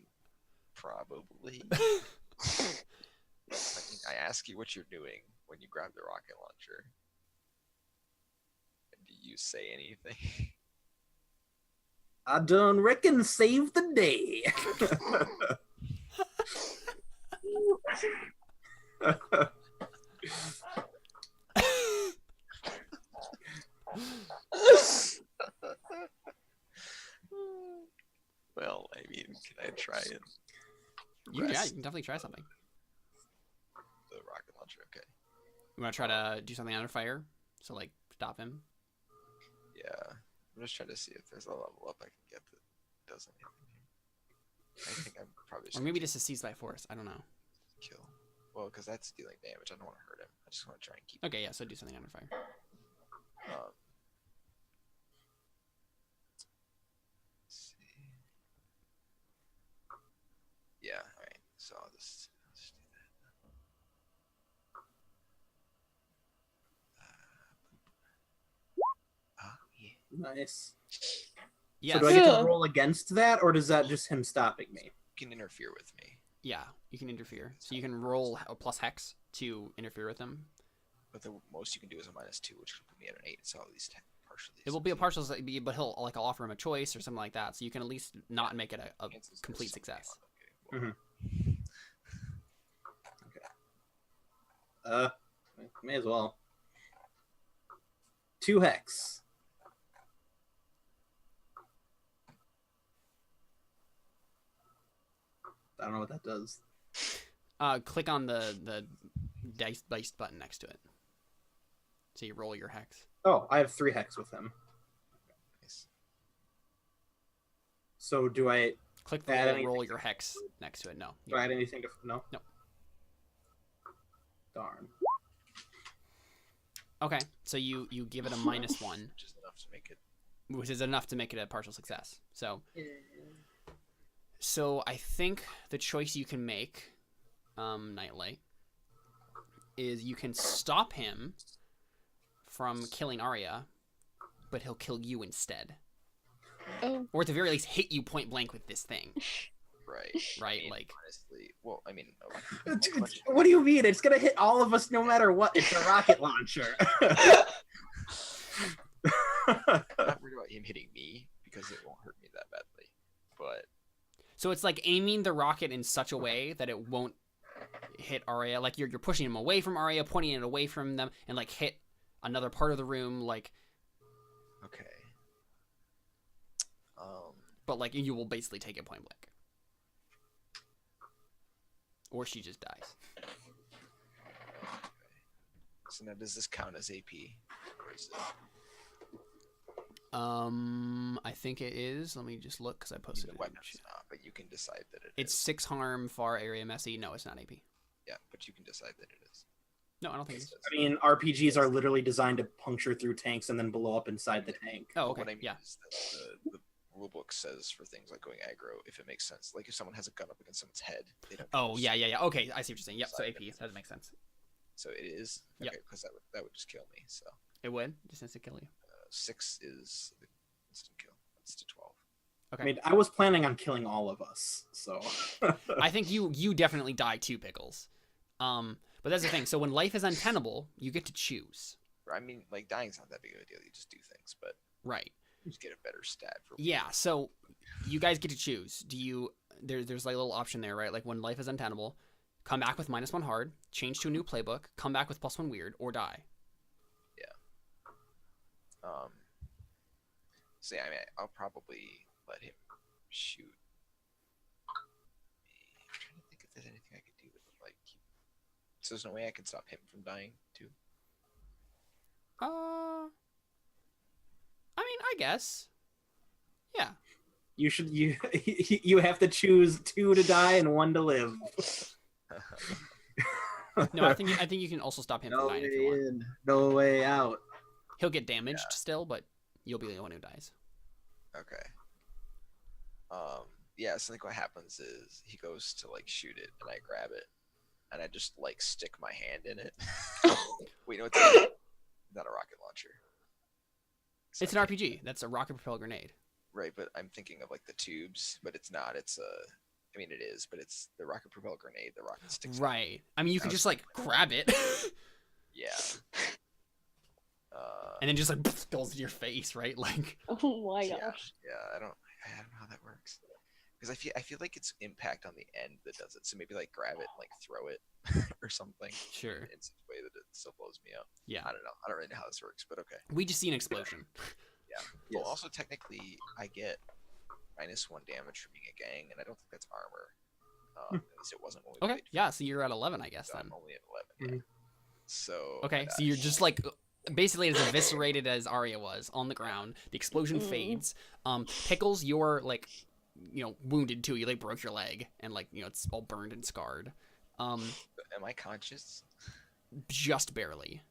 probably. I ask you what you're doing when you grab the rocket launcher. Do you say anything? I done reckon save the day. Well, I mean, can I try and Yeah, you rest can definitely try something. the rocket launcher? Okay. You wanna try to do something under fire? So, like, stop him? Yeah. I'm just trying to see if there's a level up I can get that does anything here. I think I'm probably just Or maybe just a seize by force. I don't know. kill. Well, because that's dealing damage. I don't want to hurt him. I just want to try and keep. Okay, yeah, so do something under fire. Um, let's see. Yeah. All right. So I'll just do that. Yeah. Nice. Yes. So do I get Yeah. to roll against that, or does that just him stopping me? You can interfere with me, Yeah, you can interfere. So you can roll a plus hex to interfere with them. but the most you can do is a -2, which will put me at an 8. So at least partially. It will be a partial, but I'll offer him a choice or something like that. So you can at least not make it a Chances complete there's success. something on. Okay. Okay. May as well. 2 hex. I don't know what that does. Click on the dice button next to it. So you roll your hex. Oh, I have 3 hex with him. Nice. So do I Click the Add roll, anything roll to- your hex next to it. No. do I add anything to no? No. Darn. Okay, so you give it a -1, Which is enough to make it. which is enough to make it a partial success. So I think the choice you can make, Nightlight, is you can stop him from killing Arya, but he'll kill you instead. Oh. Or at the very least, hit you point blank with this thing, Right. right? I mean, Like, honestly, well, I mean, What do you mean? It's gonna hit all of us no matter what. It's a rocket launcher. I'm not worried about him hitting me because it won't hurt me that badly. But so it's like aiming the rocket in such a way that it won't hit Arya. Like you're pushing him away from Arya, pointing it away from them, and like hit another part of the room. Like, okay. but like you will basically take it point blank, or she just dies. So now, does this count as AP? Or is it... I think it is. Let me just look because I posted The it. weapon's not, but you can decide that It's is. 6 harm, far area, messy. No, it's not AP. Yeah, but you can decide that it is. No, I don't think. I mean, RPGs are literally designed to puncture through tanks and then blow up inside the tank. Oh, But okay. what I mean Yeah. is that the rule book says for things like going aggro, if it makes sense. Like if someone has a gun up against someone's head, they don't. Oh, yeah. Okay, I see what you're saying. Yep. So Side AP, that makes sense. So it is. Yep. Okay, because that would just kill me. So It would just instant kill you. 6 is the instant kill. That's to 12. Okay. I mean, I was planning on killing all of us, so. I think you definitely die too, Pickles. But that's the thing. So when life is untenable, you get to choose. I mean, like dying's not that big of a deal. You just do things, but Right. you just get a better stat for. Yeah. So you guys get to choose. Do you? There's like a little option there, right? Like when life is untenable, come back with -1 hard, change to a new playbook, come back with +1 weird, or die. So yeah, I mean, I'll probably let him shoot me. I'm trying to think if there's anything I could do with like. So there's no way I can stop him from dying too. I mean, I guess. Yeah. You should you have to choose 2 to die and 1 to live. No, I think you can also stop him from No dying if way you want. in, no way out. He'll get damaged still, but you'll be the one who dies. Okay. Yeah, so I think what happens is he goes to like shoot it and I grab it and I just like stick my hand in it. Wait, no, it's not a rocket launcher. So It's an RPG. That's a rocket propelled grenade. right, but I'm thinking of like the tubes, but it's not. It's I mean it is, but it's the rocket propelled grenade. The rocket sticks out. Right. I mean, you can just like grab it Yeah. and then just like goes to your face, right? Like. Oh my yeah, gosh. yeah. I don't know how that works. Because I feel like it's impact on the end that does it. So maybe like grab it and like throw it or something. Sure. In such a way that it still blows me up. Yeah. I don't know. I don't really know how this works, but okay. We just see an explosion. Yeah. Yes. Well, also technically, I get -1 damage for being a gang, and I don't think that's armor. At least it wasn't when we Okay. played. Yeah. So you're at 11, I guess So then. I'm only at 11. Yeah. So. Okay. I So you're died. just like basically as eviscerated as Arya was on the ground. The explosion fades. Pickles, you're like, wounded too. You like broke your leg and like it's all burned and scarred. Am I conscious? Just barely.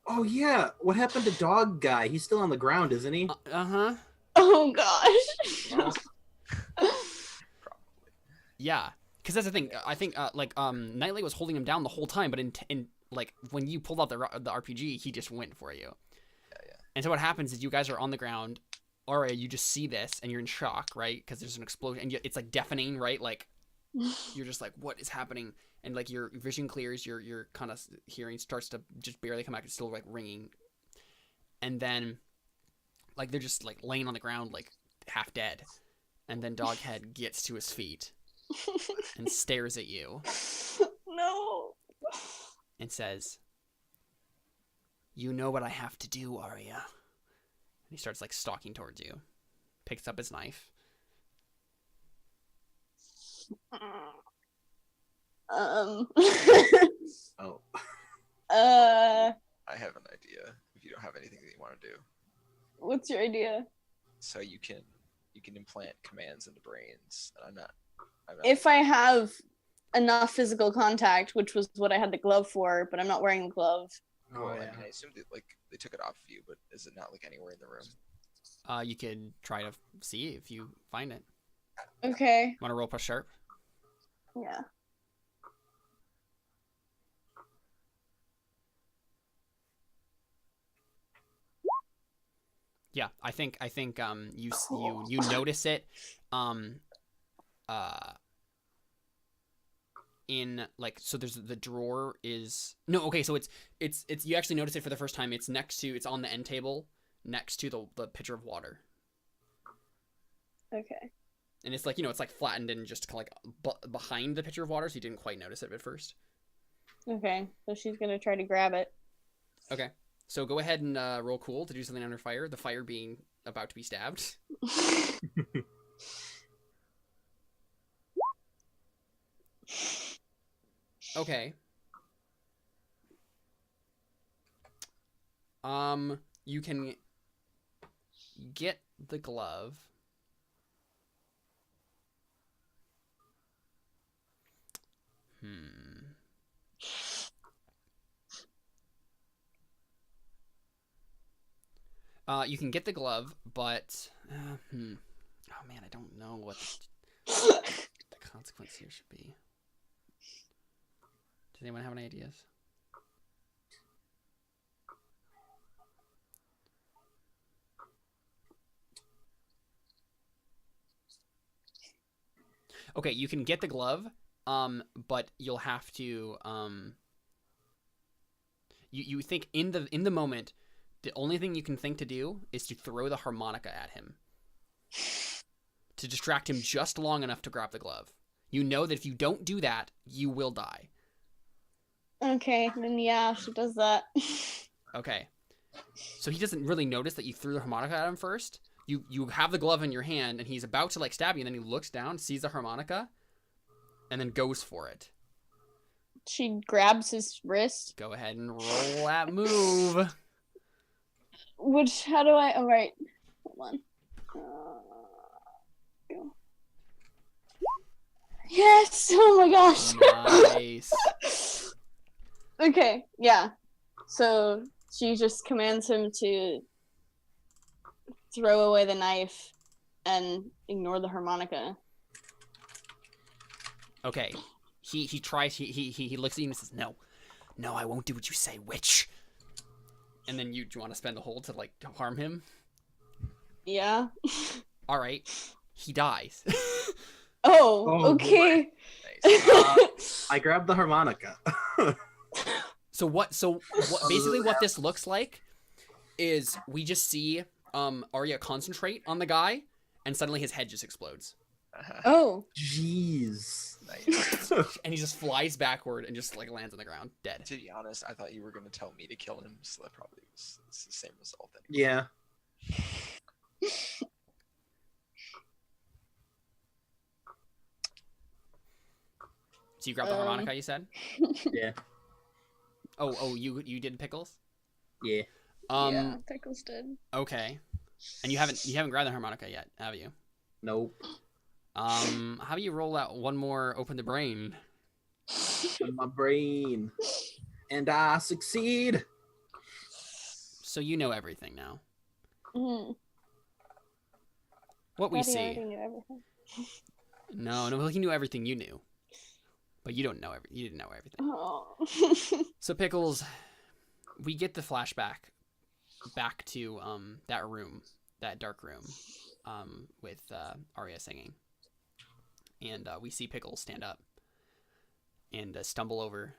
Oh yeah, what happened to Dog Guy? He's still on the ground, isn't he? Uh-huh. Oh gosh. Well, probably. Yeah. Because that's the thing. I think Knightley was holding him down the whole time, but in like when you pulled out the RPG, he just went for you. Yeah. And so what happens is you guys are on the ground. Arya, you just see this and you're in shock, right? Because there's an explosion and it's like deafening, right? Like you're just like, what is happening? And like your vision clears, your kind of hearing starts to just barely come back. It's still like ringing. And then like they're just like laying on the ground like half dead. And then Doghead gets to his feet and stares at you No. and says, "You know what I have to do, Arya." And he starts like stalking towards you. Picks up his knife. Oh. I have an idea. If you don't have anything that you want to do, What's your idea? so you can implant commands into brains. And I'm not. If I have enough physical contact, which was what I had the glove for, but I'm not wearing the glove. Well, Oh, I yeah. mean, I assumed that like they took it off of you, but is it not like anywhere in the room? You could try to see if you find it. Okay. Want to roll plus sharp? Yeah. Yeah, I think you notice it in like, so there's the drawer is no, okay, so it's you actually notice it for the first time. It's on the end table next to the pitcher of water. Okay. And it's like, it's like flattened and just kind of like behind the pitcher of water, so you didn't quite notice it at first. Okay. So she's gonna try to grab it. Okay. So go ahead and roll cool to do something under fire. The fire being about to be stabbed. Okay. You can get the glove. You can get the glove, but oh man, I don't know what the consequence here should be. Does anyone have any ideas? Okay, you can get the glove, but you'll have to you think in the moment, the only thing you can think to do is to throw the harmonica at him to distract him just long enough to grab the glove. You know that if you don't do that, you will die. Okay, then yeah, she does that. Okay. So he doesn't really notice that you threw the harmonica at him first. You have the glove in your hand, and he's about to like stab you, and then he looks down, sees the harmonica, and then goes for it. She grabs his wrist. Go ahead and roll that move. How do I? Oh, right. Hold on. Go. Yes! Oh my gosh! Nice. Okay, yeah. So she just commands him to throw away the knife and ignore the harmonica. Okay. He tries. He looks at you and says, "No, I won't do what you say, witch." And then do you want to spend the hold to like to harm him? Yeah. All right. He dies. Oh, okay. Nice. I grabbed the harmonica. So what? Basically, what this looks like is we just see Arya concentrate on the guy, and suddenly his head just explodes, Oh. Jeez. Nice. and he just flies backward and just like lands on the ground dead. To be honest, I thought you were going to tell me to kill him, so that probably was it's the same result. Then. Yeah. So you grabbed the harmonica, you said? Yeah. Oh, you did pickles? Yeah. Yeah, Pickles did. Okay. And you haven't grabbed the harmonica yet, have you? Nope. How about you roll out one more open the brain? In my brain. And I succeed. So you know everything now. Mm. What we Daddy see. already knew everything. No, he knew everything you knew. But you didn't know everything. Oh. So Pickles, we get the flashback back to that room, that dark room, with Arya singing. And we see Pickles stand up and stumble over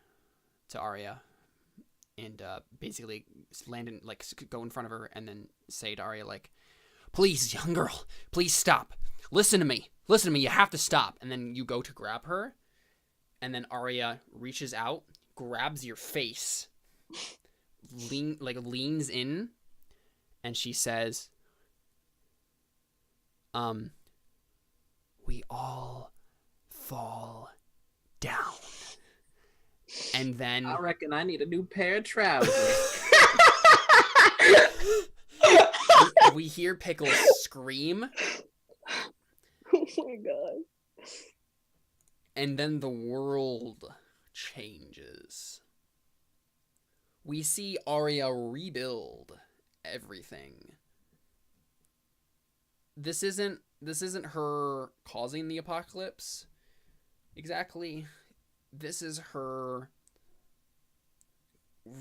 to Arya and basically land in, like, go in front of her and then say to Arya, like, "Please, young girl, please stop. Listen to me. You have to stop." And then you go to grab her, and then Arya reaches out, grabs your face, leans in, and she says, "We all fall down." And then I reckon I need a new pair of trousers. we hear Pickles scream, Oh my god. and then the world changes. We see Arya rebuild everything. This isn't her causing the apocalypse exactly. This is her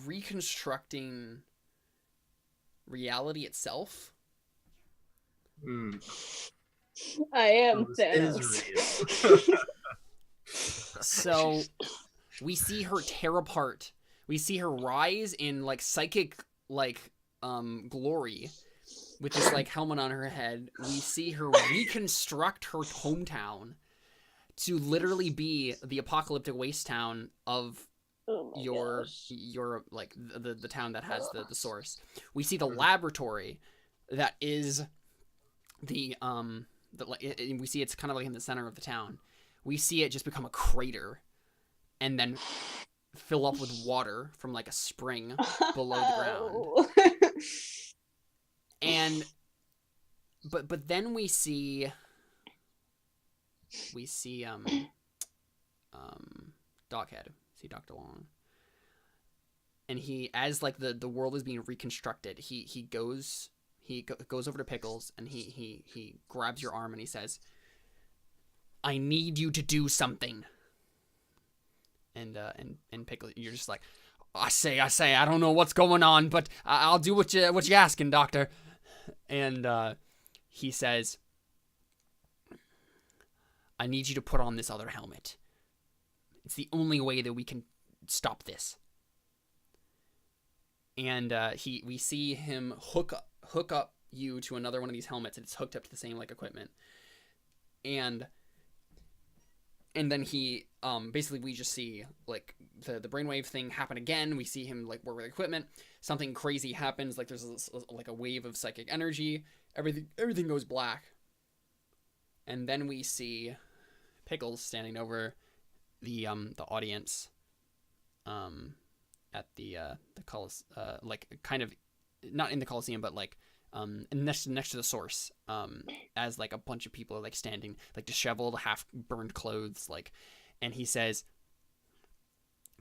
reconstructing reality itself. I am Is Thanos. real. So we see her tear apart. We see her rise in like psychic glory with this like helmet on her head. We see her reconstruct her hometown to literally be the apocalyptic waste town of Oh my gosh. your like the town that has the source. We see the laboratory that is we see it's kind of like in the center of the town. We see it just become a crater and then fill up with water from like a spring below the ground. And but then we see Doghead, see Dr. Long. And he, as like the world is being reconstructed, he he goes over to Pickles and he grabs your arm and he says, "I need you to do something." And Pickles, you're just like, I say, I don't know what's going on, but I'll do what you asking, Doctor. And he says, "I need you to put on this other helmet. It's the only way that we can stop this." And we see him hook up you to another one of these helmets, and it's hooked up to the same like equipment. And then he basically we just see like the brainwave thing happen again. We see him like work with equipment. Something crazy happens. Like there's like a wave of psychic energy. Everything goes black. And then we see Pickles standing over the audience at the like kind of not in the Coliseum, but like next to the source, as like a bunch of people are like standing like disheveled, half burned clothes, like, and he says,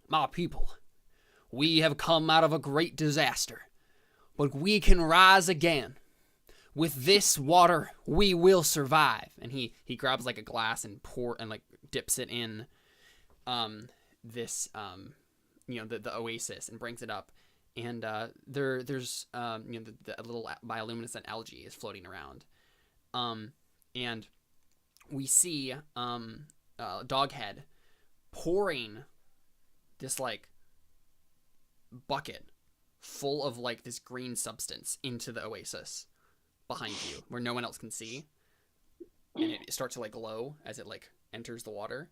"My people, we have come out of a great disaster, but we can rise again. With this water, we will survive." And he grabs like a glass and like dips it in this the oasis and brings it up, and there's the little bioluminescent algae is floating around, and we see Doghead pouring this like bucket full of like this green substance into the oasis behind you where no one else can see, and it starts to like glow as it like enters the water.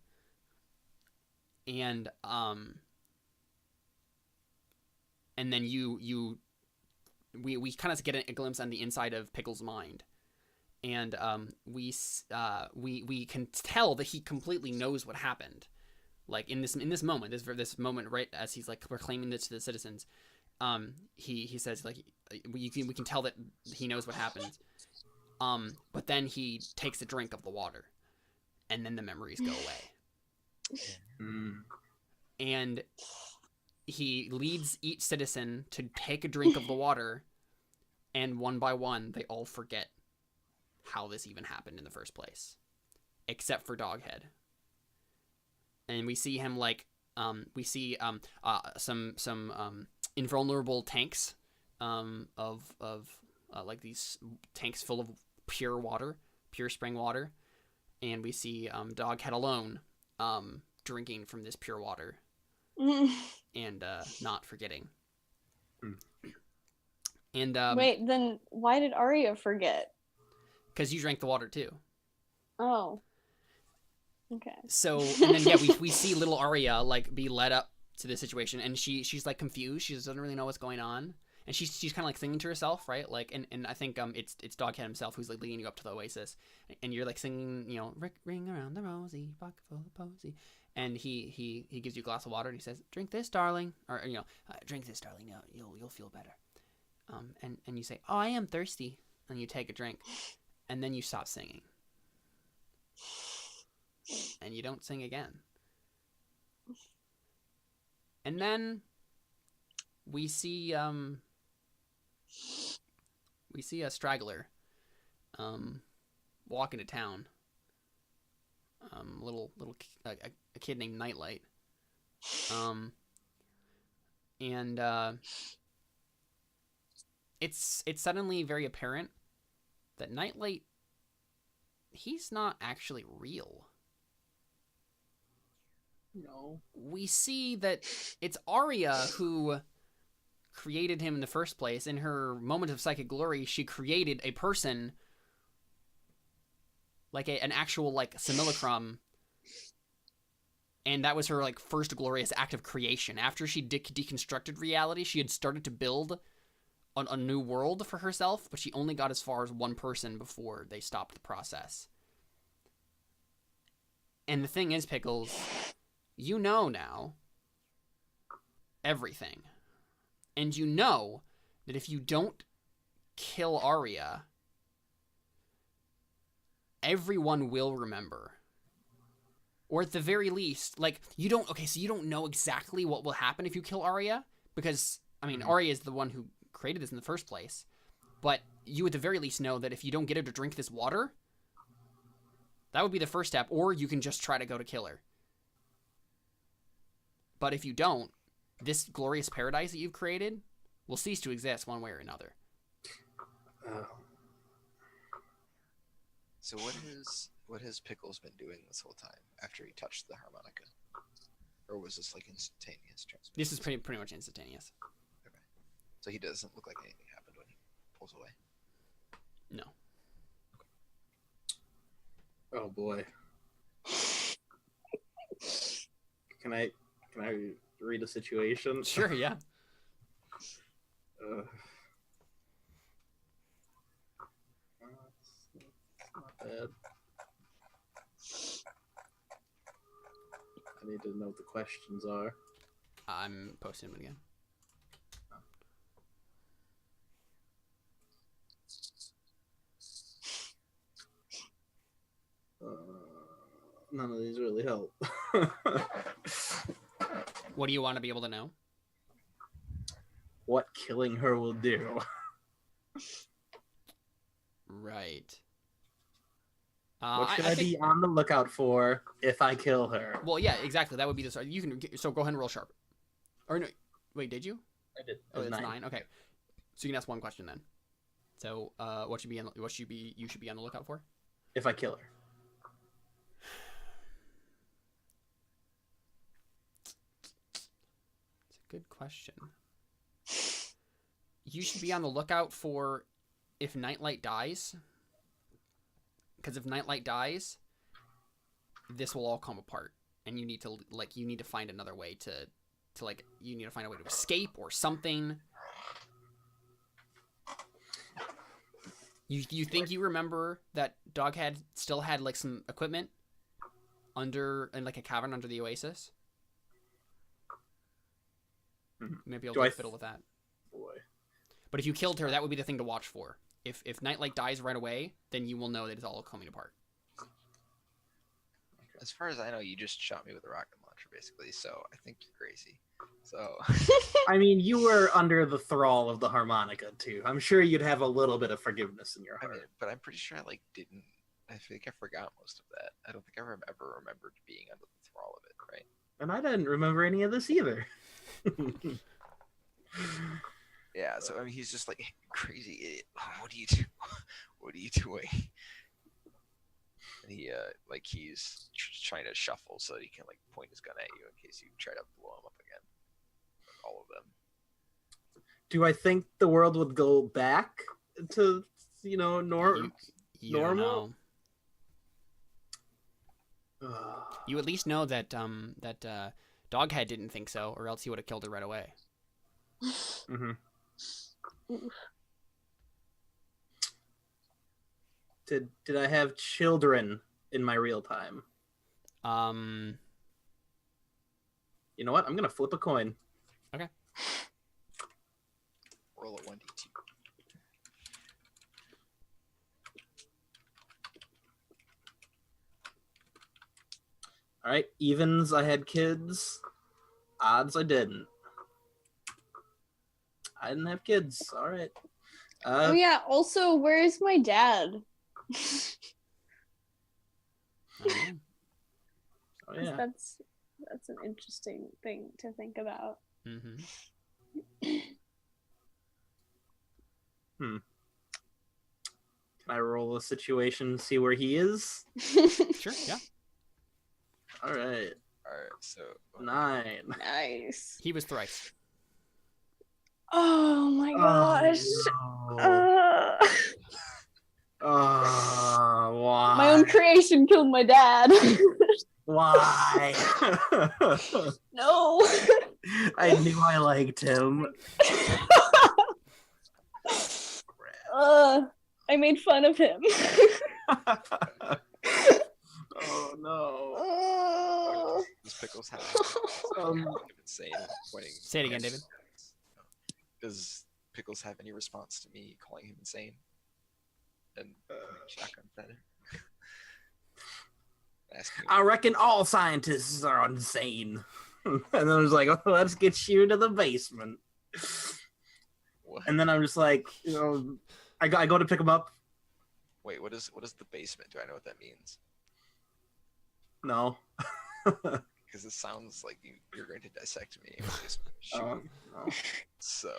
And then we kind of get a glimpse on the inside of Pickles' mind, and we can tell that he completely knows what happened. Like in this moment, this moment, right as he's like proclaiming this to the citizens, he says like we can tell that he knows what happened. But then he takes a drink of the water, and then the memories go away. And he leads each citizen to take a drink of the water, and one by one, they all forget how this even happened in the first place, except for Doghead. And we see him like, some invulnerable tanks, of like these tanks full of pure water, pure spring water, and we see Doghead alone, drinking from this pure water. And not forgetting. And wait, then why did Arya forget? Because you drank the water too. Oh. Okay. So and then we see little Arya like be led up to this situation, and she's like confused. She doesn't really know what's going on, and she's kind of like singing to herself, right? Like and I think it's Doghead himself who's like leading you up to the oasis, and you're like singing, ring around the rosy, pocket full of posy. And he gives you a glass of water and he says, "Drink this, darling," or "Drink this, darling. You'll feel better." And you say, "Oh, I am thirsty," and you take a drink, and then you stop singing, and you don't sing again. And then we see a straggler walk into town. A kid named Nightlight, and it's suddenly very apparent that Nightlight, he's not actually real. No. We see that it's Arya who created him in the first place. In her moment of psychic glory, she created a person, like an actual like simulacrum, and that was her like first glorious act of creation. After she deconstructed reality, she had started to build a new world for herself, but she only got as far as one person before they stopped the process. And the thing is, Pickles, you know now everything, and you know that if you don't kill Arya, everyone will remember. Or at the very least, like, you don't know exactly what will happen if you kill Arya, because, I mean, Arya is the one who created this in the first place, but you at the very least know that if you don't get her to drink this water, that would be the first step, or you can just try to go to kill her. But if you don't, this glorious paradise that you've created will cease to exist one way or another. So what has Pickles been doing this whole time after he touched the harmonica? Or was this like instantaneous transmission? This is pretty much instantaneous. Okay. So he doesn't look like anything happened when he pulls away. No. Oh boy. Can I read a situation? Sure, yeah. Not bad. I need to know what the questions are. I'm posting them again. None of these really help. What do you want to be able to know? What killing her will do. Right. What should I be on the lookout for if I kill her? Well, yeah, exactly. That would be the start. You can so go ahead and roll sharp. Or no, wait, did you? I did. Oh, it's 9. Okay, so you can ask one question then. So, you should be on the lookout for? If I kill her. It's a good question. You should be on the lookout for if Nightlight dies. Because if Nightlight dies, this will all come apart, and you need to find another way to escape or something. You think you remember that Doghead still had like some equipment in like a cavern under the oasis? Maybe I'll fiddle with that. Boy. But if you killed her, that would be the thing to watch for. If Nightlight dies right away, then you will know that it's all coming apart. As far as I know, you just shot me with a rocket launcher, basically. So I think you're crazy. So. I mean, you were under the thrall of the harmonica too. I'm sure you'd have a little bit of forgiveness in your heart. But I'm pretty sure I didn't. I think I forgot most of that. I don't think I ever remembered being under the thrall of it, right? And I didn't remember any of this either. Yeah, so I mean, he's just like crazy idiot. What are you doing? What are you doing? And he's trying to shuffle so that he can point his gun at you in case you try to blow him up again. All of them. Do I think the world would go back to You normal? don't know. You at least know that Doghead didn't think so, or else he would have killed her right away. Mm-hmm. Did I have children in my real time? You know what? I'm gonna flip a coin. Okay. Roll a 1d2. All right, evens I had kids, odds I didn't. I didn't have kids. All right. Oh yeah. Also, where is my dad? Oh yeah. That's an interesting thing to think about. Mm-hmm. Can I roll a situation, see where he is? Sure. Yeah. All right. So 9. Nice. He was thrice. Oh my gosh. Oh, no. Why? My own creation killed my dad. Why? No. I knew I liked him. I made fun of him. Oh no. Does Pickles have insane pointing? Say it again, David. Does Pickles have any response to me calling him insane? And shotgun at him? I reckon all scientists are insane. And then I was like, oh, let's get you to the basement. What? And then I'm just like, I go to pick him up. Wait, what is the basement? Do I know what that means? No. Because it sounds like you're going to dissect me. Shoot. No. So,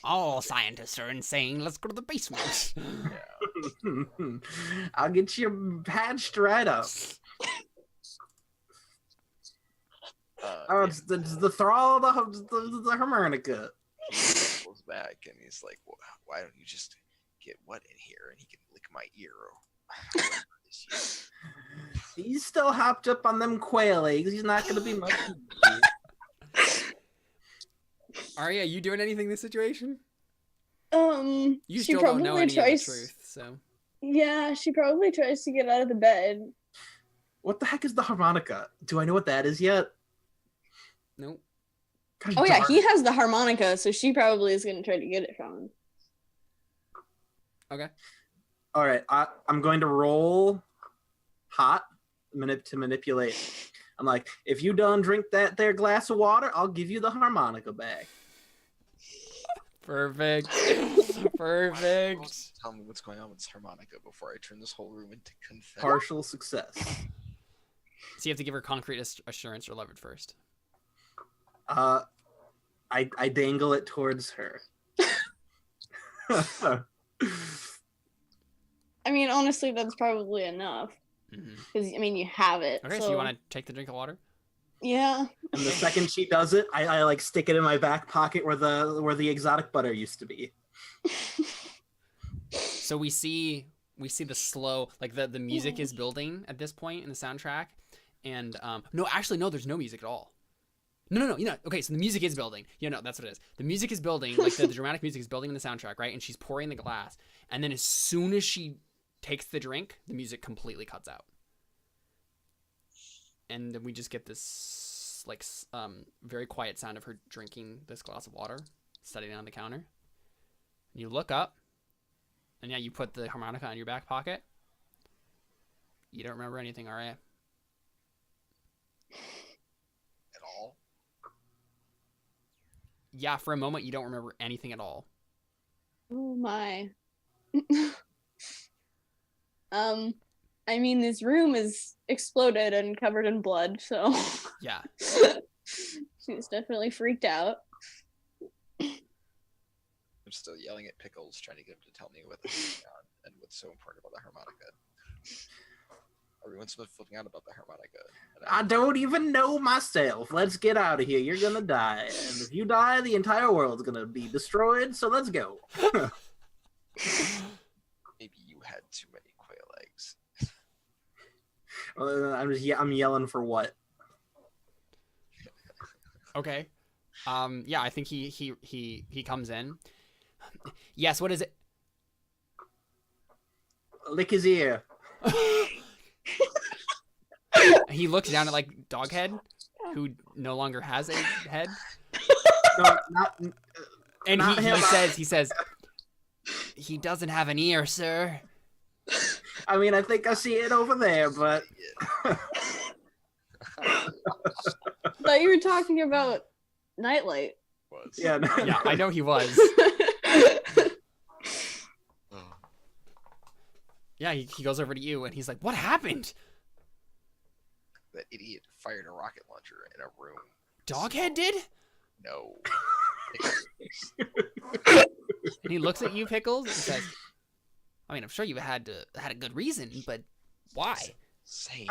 All scientists are insane. Let's go to the basement. yeah. I'll get you patched right up. Yeah, It's the thrall of the harmonica. he goes back and he's like, well, why don't you just get what in here and he can lick my ear? He's still hopped up on them quail eggs. He's not gonna be much. Arya, you doing anything in this situation? You She still don't know probably any of the tries. truth, so. Yeah, she probably tries to get out of the bed. What the heck is the harmonica? Do I know what that is yet? Nope. Gosh Oh yeah, darn he it. has the harmonica, so she probably is gonna try to get it from him. Okay. All right, I'm going to roll hot to manipulate. I'm like, if you done drink that there glass of water, I'll give you the harmonica back. Perfect. Perfect. Tell me what's going on with this harmonica before I turn this whole room into confetti. Partial success. So you have to give her concrete assurance or love it first. I dangle it towards her. I mean, honestly, that's probably enough. Because, I mean, you have it. Okay, so you want to take the drink of water? Yeah. And the second she does it, I like stick it in my back pocket where the exotic butter used to be. So we see the slow, like the music is building at this point in the soundtrack, and no, there's no music at all. No, okay, so the music is building. No, that's what it is. The music is building, like the dramatic music is building in the soundtrack, right? And she's pouring the glass, and then as soon as she takes the drink, the music completely cuts out, and then we just get this like very quiet sound of her drinking this glass of water, setting it on the counter. You look up, and yeah, you put the harmonica in your back pocket. You don't remember anything, all right? At all? Yeah, for a moment, you don't remember anything at all. Oh my. I mean, this room is exploded and covered in blood, so Yeah. she's definitely freaked out. I'm still yelling at Pickles, trying to get him to tell me what's going on and what's so important about the harmonica. Everyone's been flipping out about the harmonica. And I don't even know myself. Let's get out of here. You're gonna die. And if you die, the entire world's gonna be destroyed, so let's go. maybe you had too many quail eggs. I'm yelling for what? Okay. Yeah, I think he comes in. Yes, what is it? Lick his ear. He looks down at like Doghead, who no longer has a head, No, not. and Not he him. says he doesn't have an ear, sir. I mean, I think I see it over there, but Thought you were talking about Nightlight. Was. yeah, no. Yeah, I know he was. Oh. Yeah, he goes over to you and he's like, "What happened?" That idiot fired a rocket launcher in a room. Doghead did? No. And he looks at you, Pickles, and says, "I mean, I'm sure you had a good reason, but why?" Same.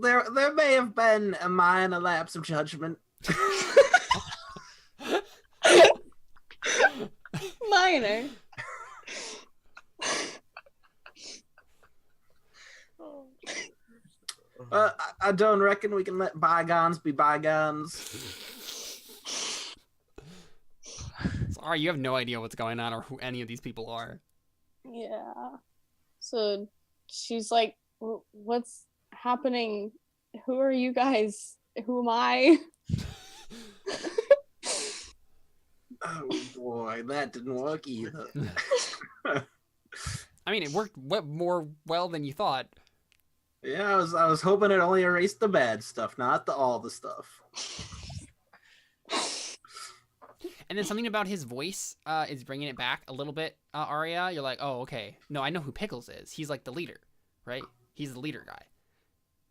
There may have been a minor lapse of judgment. Minor. I don't reckon we can let bygones be bygones. Sorry, you have no idea what's going on or who any of these people are. Yeah. So she's like, what's happening? Who are you guys? Who am I? Oh boy, that didn't work either. I mean, it worked more well than you thought. Yeah, I was hoping it only erased the bad stuff, not all the stuff. And then something about his voice is bringing it back a little bit, Arya. You're like, oh, okay. No, I know who Pickles is. He's like the leader, right? He's the leader guy.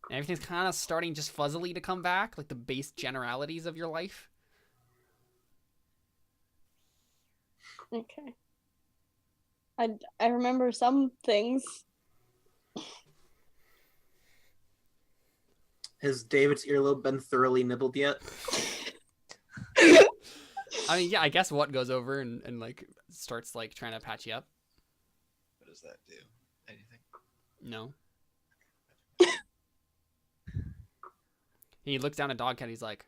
And everything's kind of starting just fuzzily to come back, like the base generalities of your life. Okay. I remember some things. Has David's earlobe been thoroughly nibbled yet? I mean, yeah, I guess what goes over and like starts like trying to patch you up. What does that do? Anything? No. He looks down at Dogcat. He's like,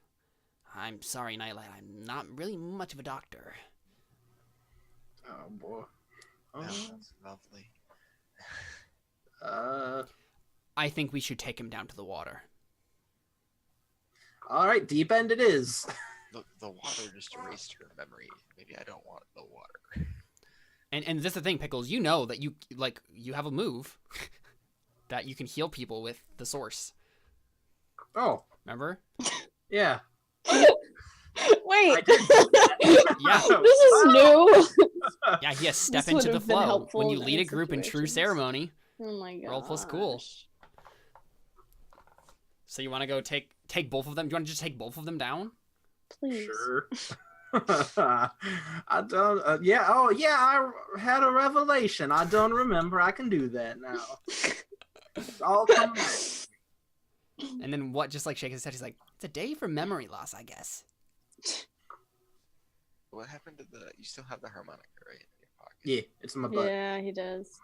I'm sorry, Nightlight. I'm not really much of a doctor. Oh boy. Oh, that's lovely. I think we should take him down to the water. All right, deep end it is. The water just erased her memory. Maybe I don't want the water. And this is the thing, Pickles. You know that you have a move that you can heal people with the source. Oh, Remember? yeah. Wait. I did. Yeah. This is new. Yeah, he has step This into the would've been flow. helpful When you in lead a any group in true situations. ceremony, Oh my god. roll plus cool. So you want to go take both of them? Do you want to just take both of them down? Please. Sure. I don't. Yeah. Oh, yeah. I had a revelation. I don't remember. I can do that now. It's all coming back. And then what? Just like shake his head. He's like, "It's a day for memory loss, I guess." What happened to the? You still have the harmonica, right, in your pocket? Yeah, it's in my butt. Yeah, he does.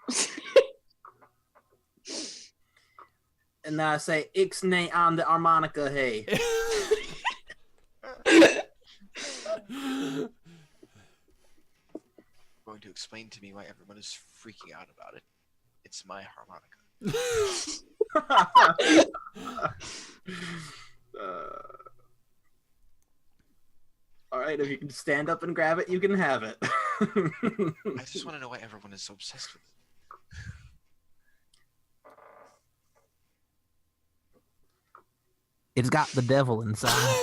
And then I say, "Ixnay on the harmonica, hey." Going to explain to me why everyone is freaking out about it. It's my harmonica. All right, if you can stand up and grab it, you can have it. I just want to know why everyone is so obsessed with it. It's got the devil inside.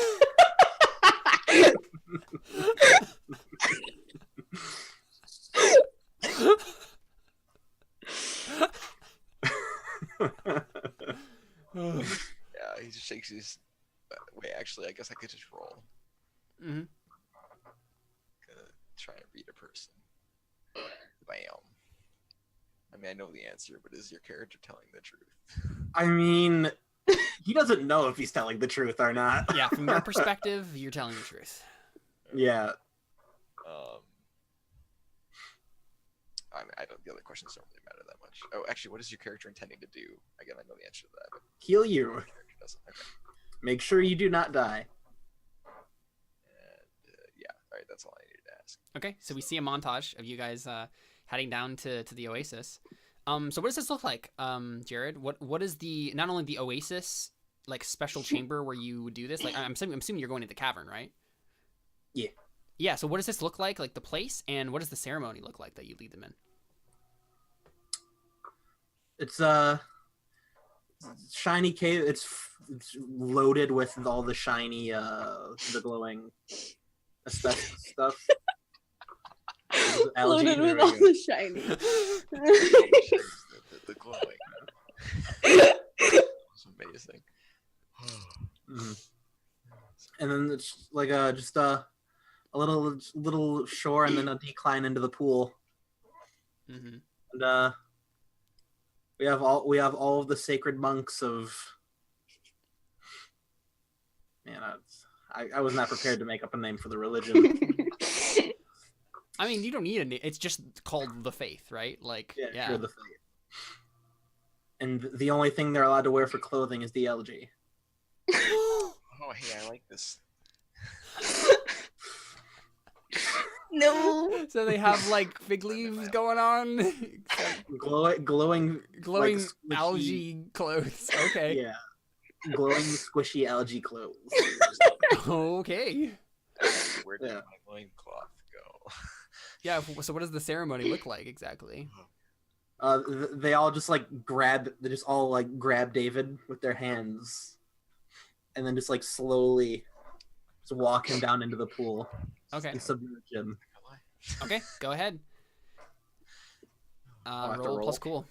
Yeah, he just shakes his. Wait, actually, I guess I could just roll. Mm-hmm. Gonna try and read a person. Bam. I mean, I know the answer, but is your character telling the truth? I mean, he doesn't know if he's telling the truth or not. Yeah, from your perspective, you're telling the truth. Yeah. I mean, I don't. The other questions don't really matter that much. Oh, actually, what is your character intending to do? Again, I know the answer to that, but Heal you. your character doesn't. Okay. Make sure you do not die. And yeah, all right. That's all I needed to ask. Okay, so we see a montage of you guys heading down to the Oasis. So what does this look like, Jared? What is the not only the Oasis like special chamber where you would do this? Like I'm assuming you're going to the cavern, right? Yeah. Yeah. So what does this look like the place, and what does the ceremony look like that you lead them in? It's shiny cave. It's loaded with all the shiny, the glowing asbestos stuff. Loaded with all the shiny. the glowing. It's amazing. Mhm. And then it's like just a little shore and then a decline into the pool. Mm-hmm. And we have all of the sacred monks of. Man, I was not prepared to make up a name for the religion. I mean, you don't need a name. It's just called the faith, right? Like, yeah. Sure, the faith. And the only thing they're allowed to wear for clothing is the LG. Oh, hey, I like this. No. So they have like fig leaves going on, Glowing glowing like, squishy- algae clothes. Okay. Yeah. Glowing squishy algae clothes. Okay. Where did Yeah. my loincloth go? Yeah. So what does the ceremony look like exactly? They all just like grab David with their hands and then just like slowly just walk him down into the pool. Okay. and submerge him. Okay. Go ahead. have to Roll plus roll? cool.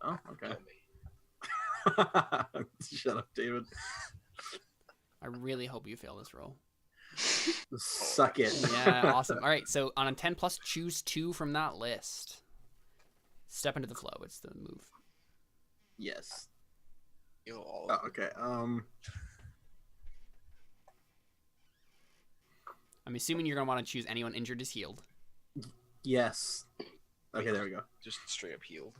Oh, okay. Kill me. Shut up, David. I really hope you fail this roll. Suck it. Yeah. Awesome. All right. So on a 10 plus, choose 2 from that list. Step into the flow. It's the move. Yes. Kill all Oh, of them. okay. I'm assuming you're gonna want to choose anyone injured is healed. Yes. Okay, there we go. Just straight up healed.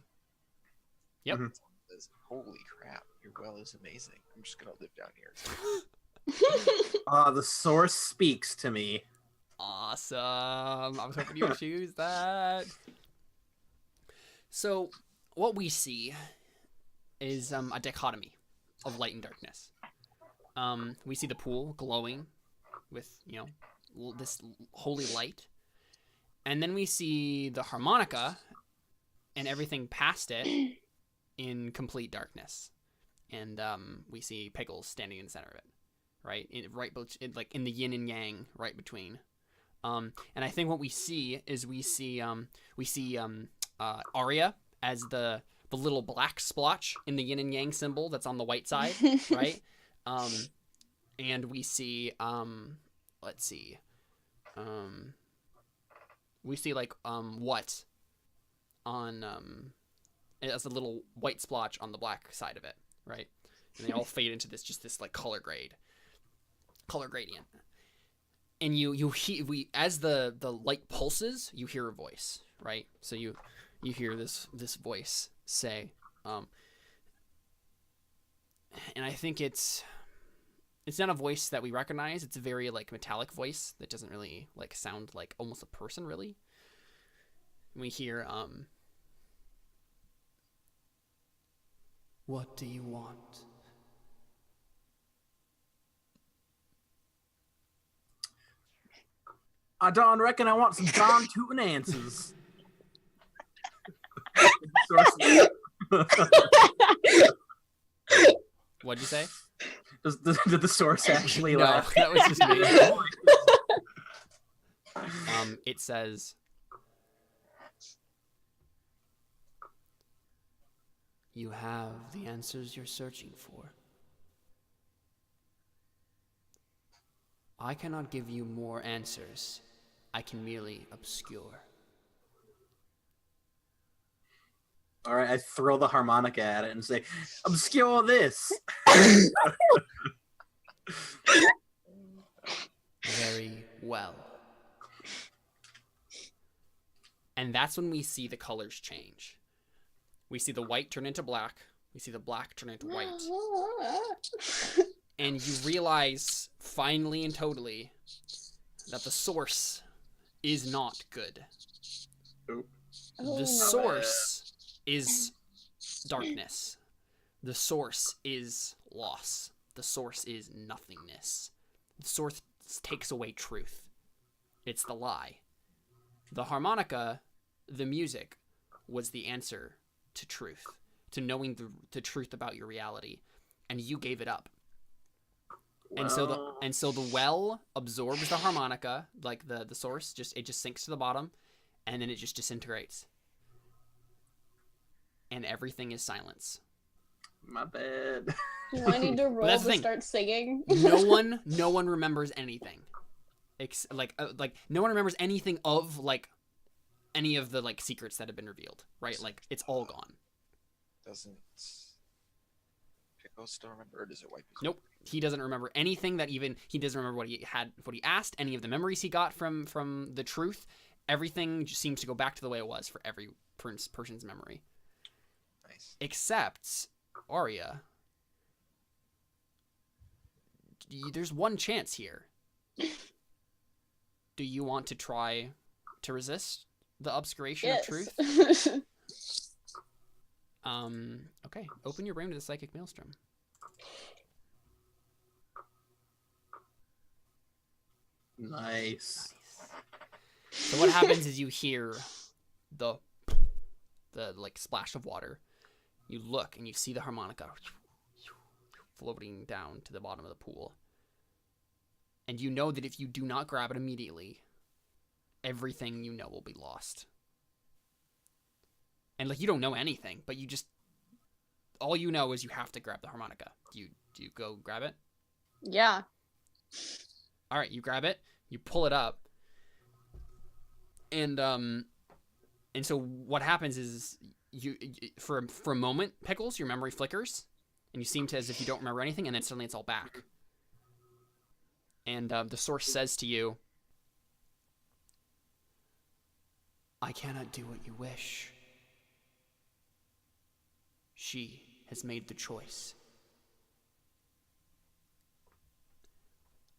Yep. Mhm. Holy crap, your well is amazing. I'm just gonna live down here. The source speaks to me. Awesome. I was hoping you would choose that. So, what we see is a dichotomy of light and darkness. We see the pool glowing with, this holy light. And then we see the harmonica and everything past it in complete darkness. And we see Pickles standing in the center of it, right? Like in the yin and yang, right between. And I think what we see is we see Arya as the little black splotch in the yin and yang symbol that's on the white side, right? And we see let's see. We see like what on as a little white splotch on the black side of it, right? And they all fade into this like color gradient. And as the light pulses, you hear a voice, right? So you hear this voice say, and I think it's not a voice that we recognize. It's a very like metallic voice that doesn't really like sound like almost a person really. We hear what do you want? I don't reckon I want some darn tootin' answers. Source- What'd you say? Did the source actually No, laugh? that was just me. It says, you have the answers you're searching for. I cannot give you more answers. I can merely obscure. All right, I throw the harmonica at it and say, "Obscure this." Very well. And that's when we see the colors change. We see the white turn into black. We see the black turn into white. And you realize, finally and totally, that the source is not good. Oop. The source is darkness. The source is loss. The source is nothingness. The source takes away truth. It's the lie. The harmonica, the music, was the answer to truth, to knowing the truth about your reality, and you gave it up. And so the well absorbs the harmonica, like the source, it just sinks to the bottom, and then it just disintegrates. And everything is silence. My bad. Do I need to roll that's to the thing. start singing? No one remembers anything. Like no one remembers anything of like any of the like secrets that have been revealed, right? Like it's all gone. Doesn't Pickle still remember, or does it wipe his Nope. He doesn't remember anything he doesn't remember what he asked, any of the memories he got from the truth. Everything just seems to go back to the way it was for every person's memory. Nice. Except Arya. There's one chance here. Do you want to try to resist the obscuration of truth? Okay. Open your brain to the psychic maelstrom. Nice. So what happens is you hear the like splash of water. You look and you see the harmonica floating down to the bottom of the pool. And you know that if you do not grab it immediately, everything you know will be lost. And like you don't know anything, but you just all you know is you have to grab the harmonica. Do you go grab it? Yeah. All right, you grab it, you pull it up, and so what happens is you for a moment, Pickles, your memory flickers, and you seem to as if you don't remember anything, and then suddenly it's all back. And the source says to you, "I cannot do what you wish. She has made the choice.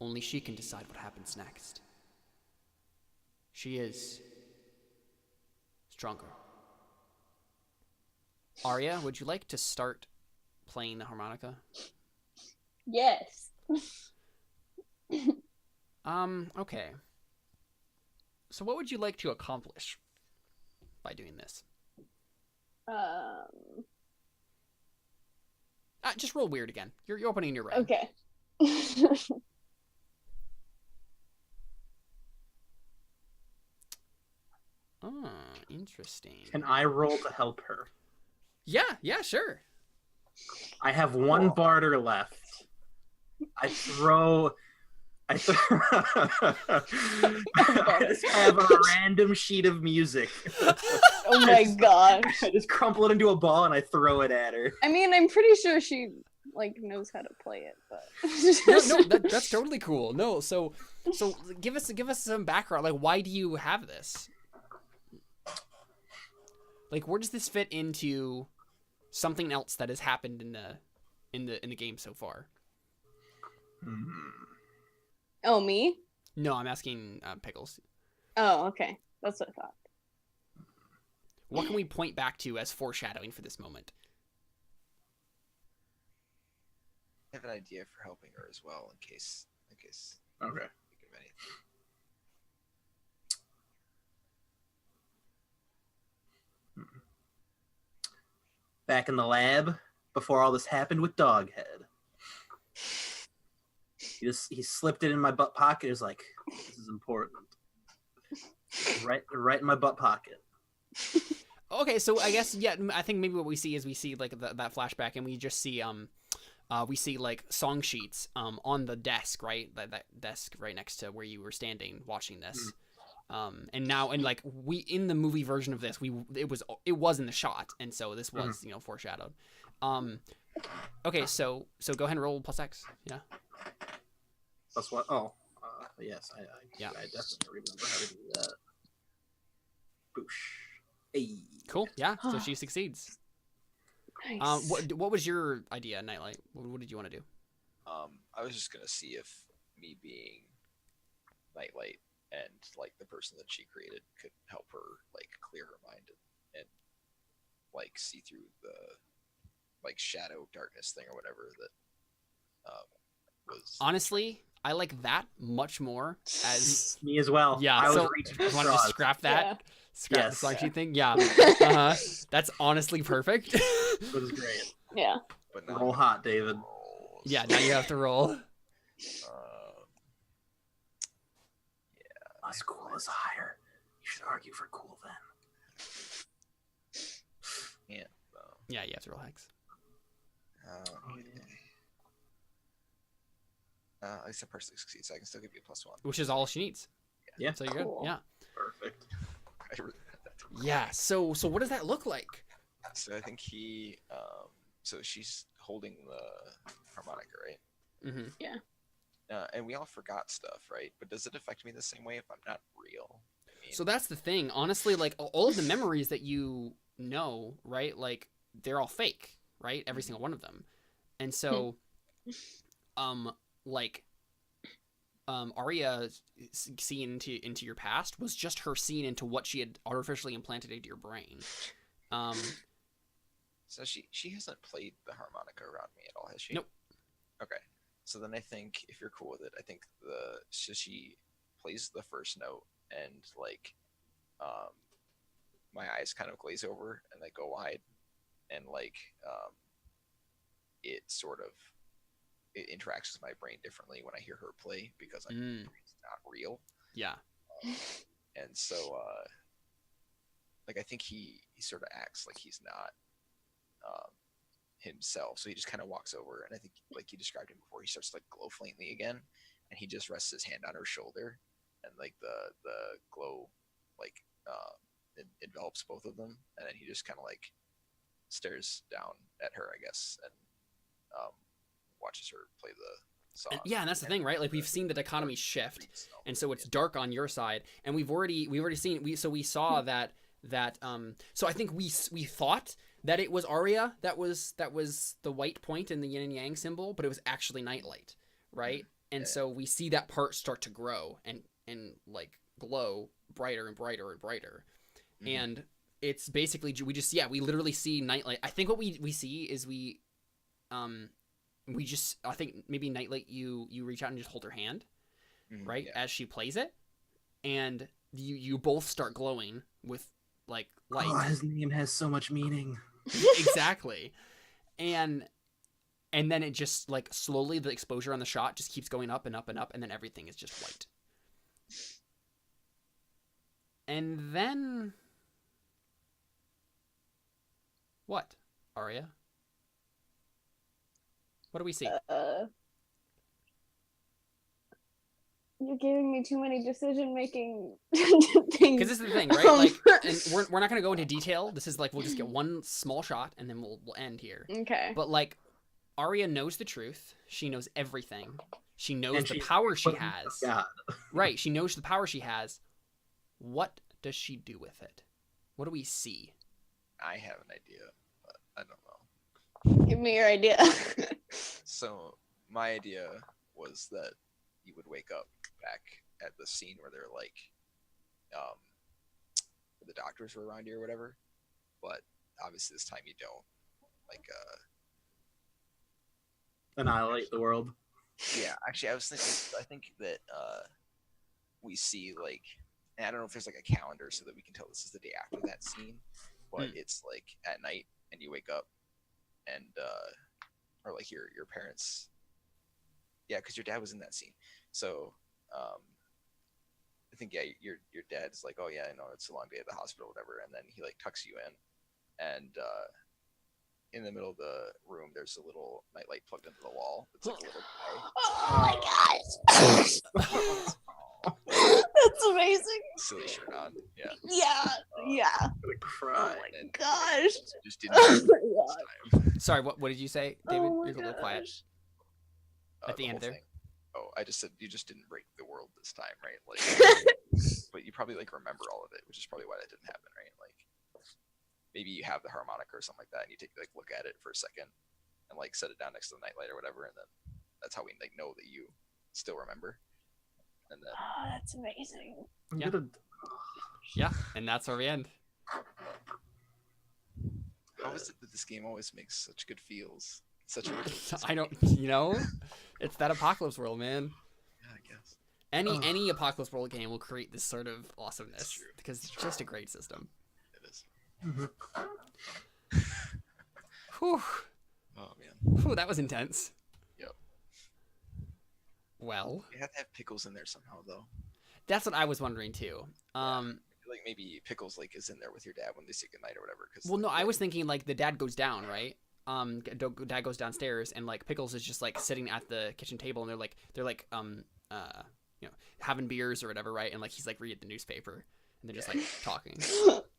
Only she can decide what happens next. She is stronger." Arya, would you like to start playing the harmonica? Yes. Okay. So what would you like to accomplish by doing this? Just roll weird again. You're opening your brain. Okay. Oh, interesting. Can I roll to help her? Yeah, sure. I have one barter left. I just have a random sheet of music. Oh my gosh. I just crumple it into a ball and I throw it at her. I mean, I'm pretty sure she like knows how to play it, but No, that's totally cool. No, so give us some background. Like, why do you have this? Like, where does this fit into something else that has happened in the game so far? Oh, me? No, I'm asking Pickles. Oh, okay. That's what I thought. What can we point back to as foreshadowing for this moment? I have an idea for helping her as well, in case. Okay. Think of anything. Back in the lab, before all this happened with Doghead, he slipped it in my butt pocket. He was like, "This is important." Right in my butt pocket. Okay, so I guess I think maybe what we see is like that flashback, and we just see we see like song sheets on the desk, right? That desk right next to where you were standing watching this. And like we in the movie version of this, it was in the shot, and so this was foreshadowed. Okay, so go ahead and roll plus X. Yeah. Plus what? Oh, yes. I definitely remember how to do that. Boosh. Hey. Cool. Yeah. So she succeeds. Nice. What was your idea, Nightlight? What did you want to do? I was just gonna see if me being Nightlight and like the person that she created could help her like clear her mind and like see through the like shadow darkness thing or whatever that was. Honestly, I like that much more as Me as well. yeah. I was So reaching you for want to just straws. scrap that? Yeah. Scrap Yes. the song sheet thing? Yeah. That's honestly perfect. It was great. Yeah. But now Roll hot, David. rolls. Yeah. Now you have to roll. Us cool is higher. You should argue for cool then. Yeah. Yeah, you have to roll hex. At least I personally succeed, so I can still give you a +1. Which is all she needs. Yeah. So you're Cool. good. Yeah. Perfect. I really had that. Yeah. So what does that look like? So I think he, so she's holding the harmonica, right? Mm-hmm. And we all forgot stuff, right? But does it affect me the same way if I'm not real? I mean, So that's the thing. Honestly, like all of the memories that you know, right? Like they're all fake, right? Every single one of them. And so, Arya's seeing into your past was just her seeing into what she had artificially implanted into your brain. so she hasn't played the harmonica around me at all, has she? Nope. Okay. So then I think if you're cool with it, I think she plays the first note and like my eyes kind of glaze over and they go wide and like it sort of it interacts with my brain differently when I hear her play because it's not real. Yeah. And so, like, I think he sort of acts like he's not himself. So he just kind of walks over, and I think, like you described him before, he starts to like glow faintly again, and he just rests his hand on her shoulder, and like the glow like it envelops both of them, and then he just kind of like stares down at her, I guess, and watches her play the song. And that's the thing, right? Like, we've seen the dichotomy shift, and so it's dark on your side, and we've already seen we saw that so I think we thought that it was Arya that was the white point in the yin and yang symbol, but it was actually Nightlight, right? And so we see that part start to grow and like glow brighter and brighter and brighter. And it's basically, we literally see Nightlight. I think what we see is I think maybe Nightlight, you reach out and just hold her hand, right? As she plays it, and you both start glowing with like light. Oh, his name has so much meaning. Exactly. And then it just like slowly, the exposure on the shot just keeps going up and up and up, and then everything is just white. And then what, Arya? What do we see? You're giving me too many decision-making things. Because this is the thing, right? Like, and we're not going to go into detail. This is like, we'll just get one small shot, and then we'll end here. Okay. But like, Arya knows the truth. She knows everything. She knows the power she has. God. Right. She knows the power she has. What does she do with it? What do we see? I have an idea, but I don't know. Give me your idea. So my idea was that you would wake up back at the scene where they're like, where the doctors were around you or whatever, but obviously this time you don't. Like, Annihilate the world. yeah, actually, I think that we see like, and I don't know if there's like a calendar so that we can tell this is the day after that scene, but it's like at night and you wake up and or like your parents, yeah, because your dad was in that scene. So I think, yeah, your dad's like, oh yeah, I know it's a long day at the hospital, whatever, and then he like tucks you in, and in the middle of the room there's a little nightlight plugged into the wall. It's like a little guy. Oh my gosh. That's amazing. Silly shirt on. Yeah. Yeah. I'm gonna cry. Oh my gosh. Just didn't Oh this my time. Sorry, what did you say, David? Oh my You're a little quiet. gosh. At the end whole there. thing. Oh, I just said you just didn't break the world this time, right? Like, but you probably like remember all of it, which is probably why that didn't happen, right? Like, maybe you have the harmonica or something like that, and you take like look at it for a second, and like set it down next to the nightlight or whatever, and then that's how we like know that you still remember. And then Oh, that's amazing. Yeah. Yeah, and that's where we end. how is it that this game always makes such good feels? Such a ridiculous I don't, game. it's that Apocalypse World, man. Yeah, I guess. Any Apocalypse World game will create this sort of awesomeness true. because it's just a great system. It is. Whew. Oh man. Whew, that was intense. Yep. Well, You have to have Pickles in there somehow, though. that's what I was wondering too. Like maybe Pickles like is in there with your dad when they say goodnight or whatever. Cause Well, no, I was thinking like the dad goes down, right? Dad goes downstairs, and like Pickles is just like sitting at the kitchen table, and they're like having beers or whatever, right? And like he's like reading the newspaper, and they're just like talking.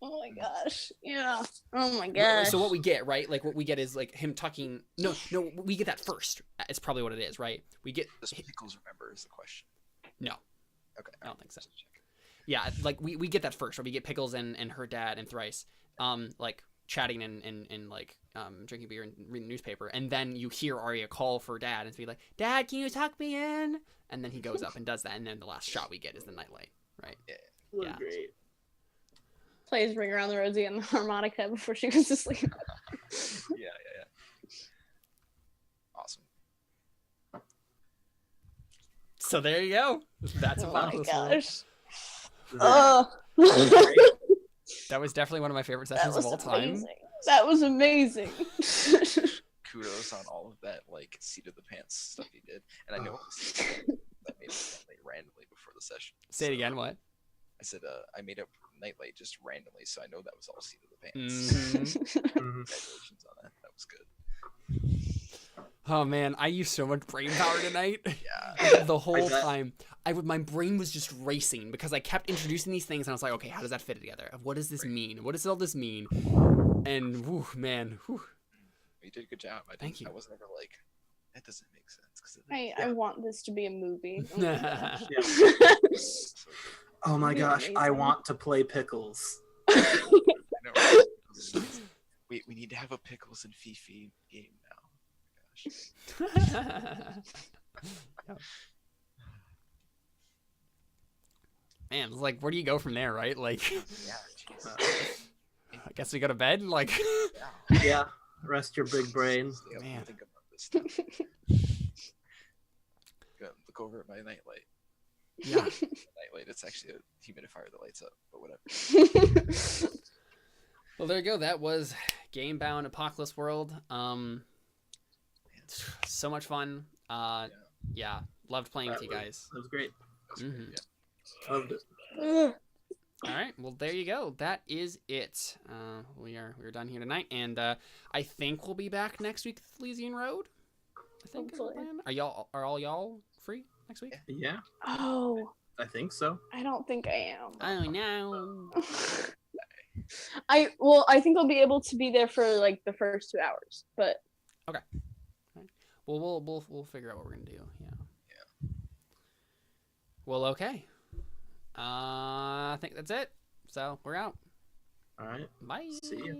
Oh my gosh. Yeah. Oh my gosh. So what we get, right? Like what we get is like him tucking. No, we get that first. It's probably what it is, right? We get. Does Pickles remember is the question. No. Okay. I don't think so. Yeah, like we get that first, right? We get Pickles and her dad and Thrice, like chatting and like drinking beer and reading the newspaper, and then you hear Arya call for Dad and be like, "Dad, can you tuck me in?" And then he goes up and does that, and then the last shot we get is the nightlight, right? Yeah. Great. Plays Ring Around the Rosie and the harmonica before she goes to sleep. Yeah. Awesome. So there you go. That's Oh my Apocalypse World. gosh. Oh. Oh. That was definitely one of my favorite That sessions was of all time. amazing. That was amazing. kudos on all of that like seat of the pants stuff he did. And I know that made it late randomly before the session. Say it So, again. What? I said I made up Nightlight just randomly, so I know that was all seat of the pants. Mhm. Congratulations on that. That was good. Oh man, I used so much brain power tonight. Yeah. The whole bet. time, my brain was just racing because I kept introducing these things, and I was like, okay, how does that fit together? What does this mean? What does all this mean? And whew, man, whew. You did a good job. Thank you. I wasn't ever like, that doesn't make sense. Cause I want this to be a movie. Oh my gosh. Oh my That'd be gosh, I amazing. want to play pickles. I know, right? We need to have a Pickles and Fifi game now. Gosh. Man, it's like, where do you go from there, right? Like, Yeah, jeez. I guess we go to bed. Like, Yeah. Yeah, rest your big brain. Stay up and Man. think about this stuff. Go look over at my nightlight. yeah. Nightlight, it's actually a humidifier that lights up, but whatever. Well, there you go. That was Gamebound Apocalypse World. So much fun. Yeah, loved playing with you guys. That was great. That's great, Mhm. yeah. Loved it. All right. Well, there you go. That is it. We're done here tonight, and I think we'll be back next week with Elysian Road. I think is the Hopefully. plan. Are all y'all free next week? Yeah, Oh, I think so. I don't think I am. Oh no. I think I'll be able to be there for like the first 2 hours, but Well, we'll figure out what we're gonna do. Yeah. Well, okay. I think that's it. So we're out. All right. Bye. See ya.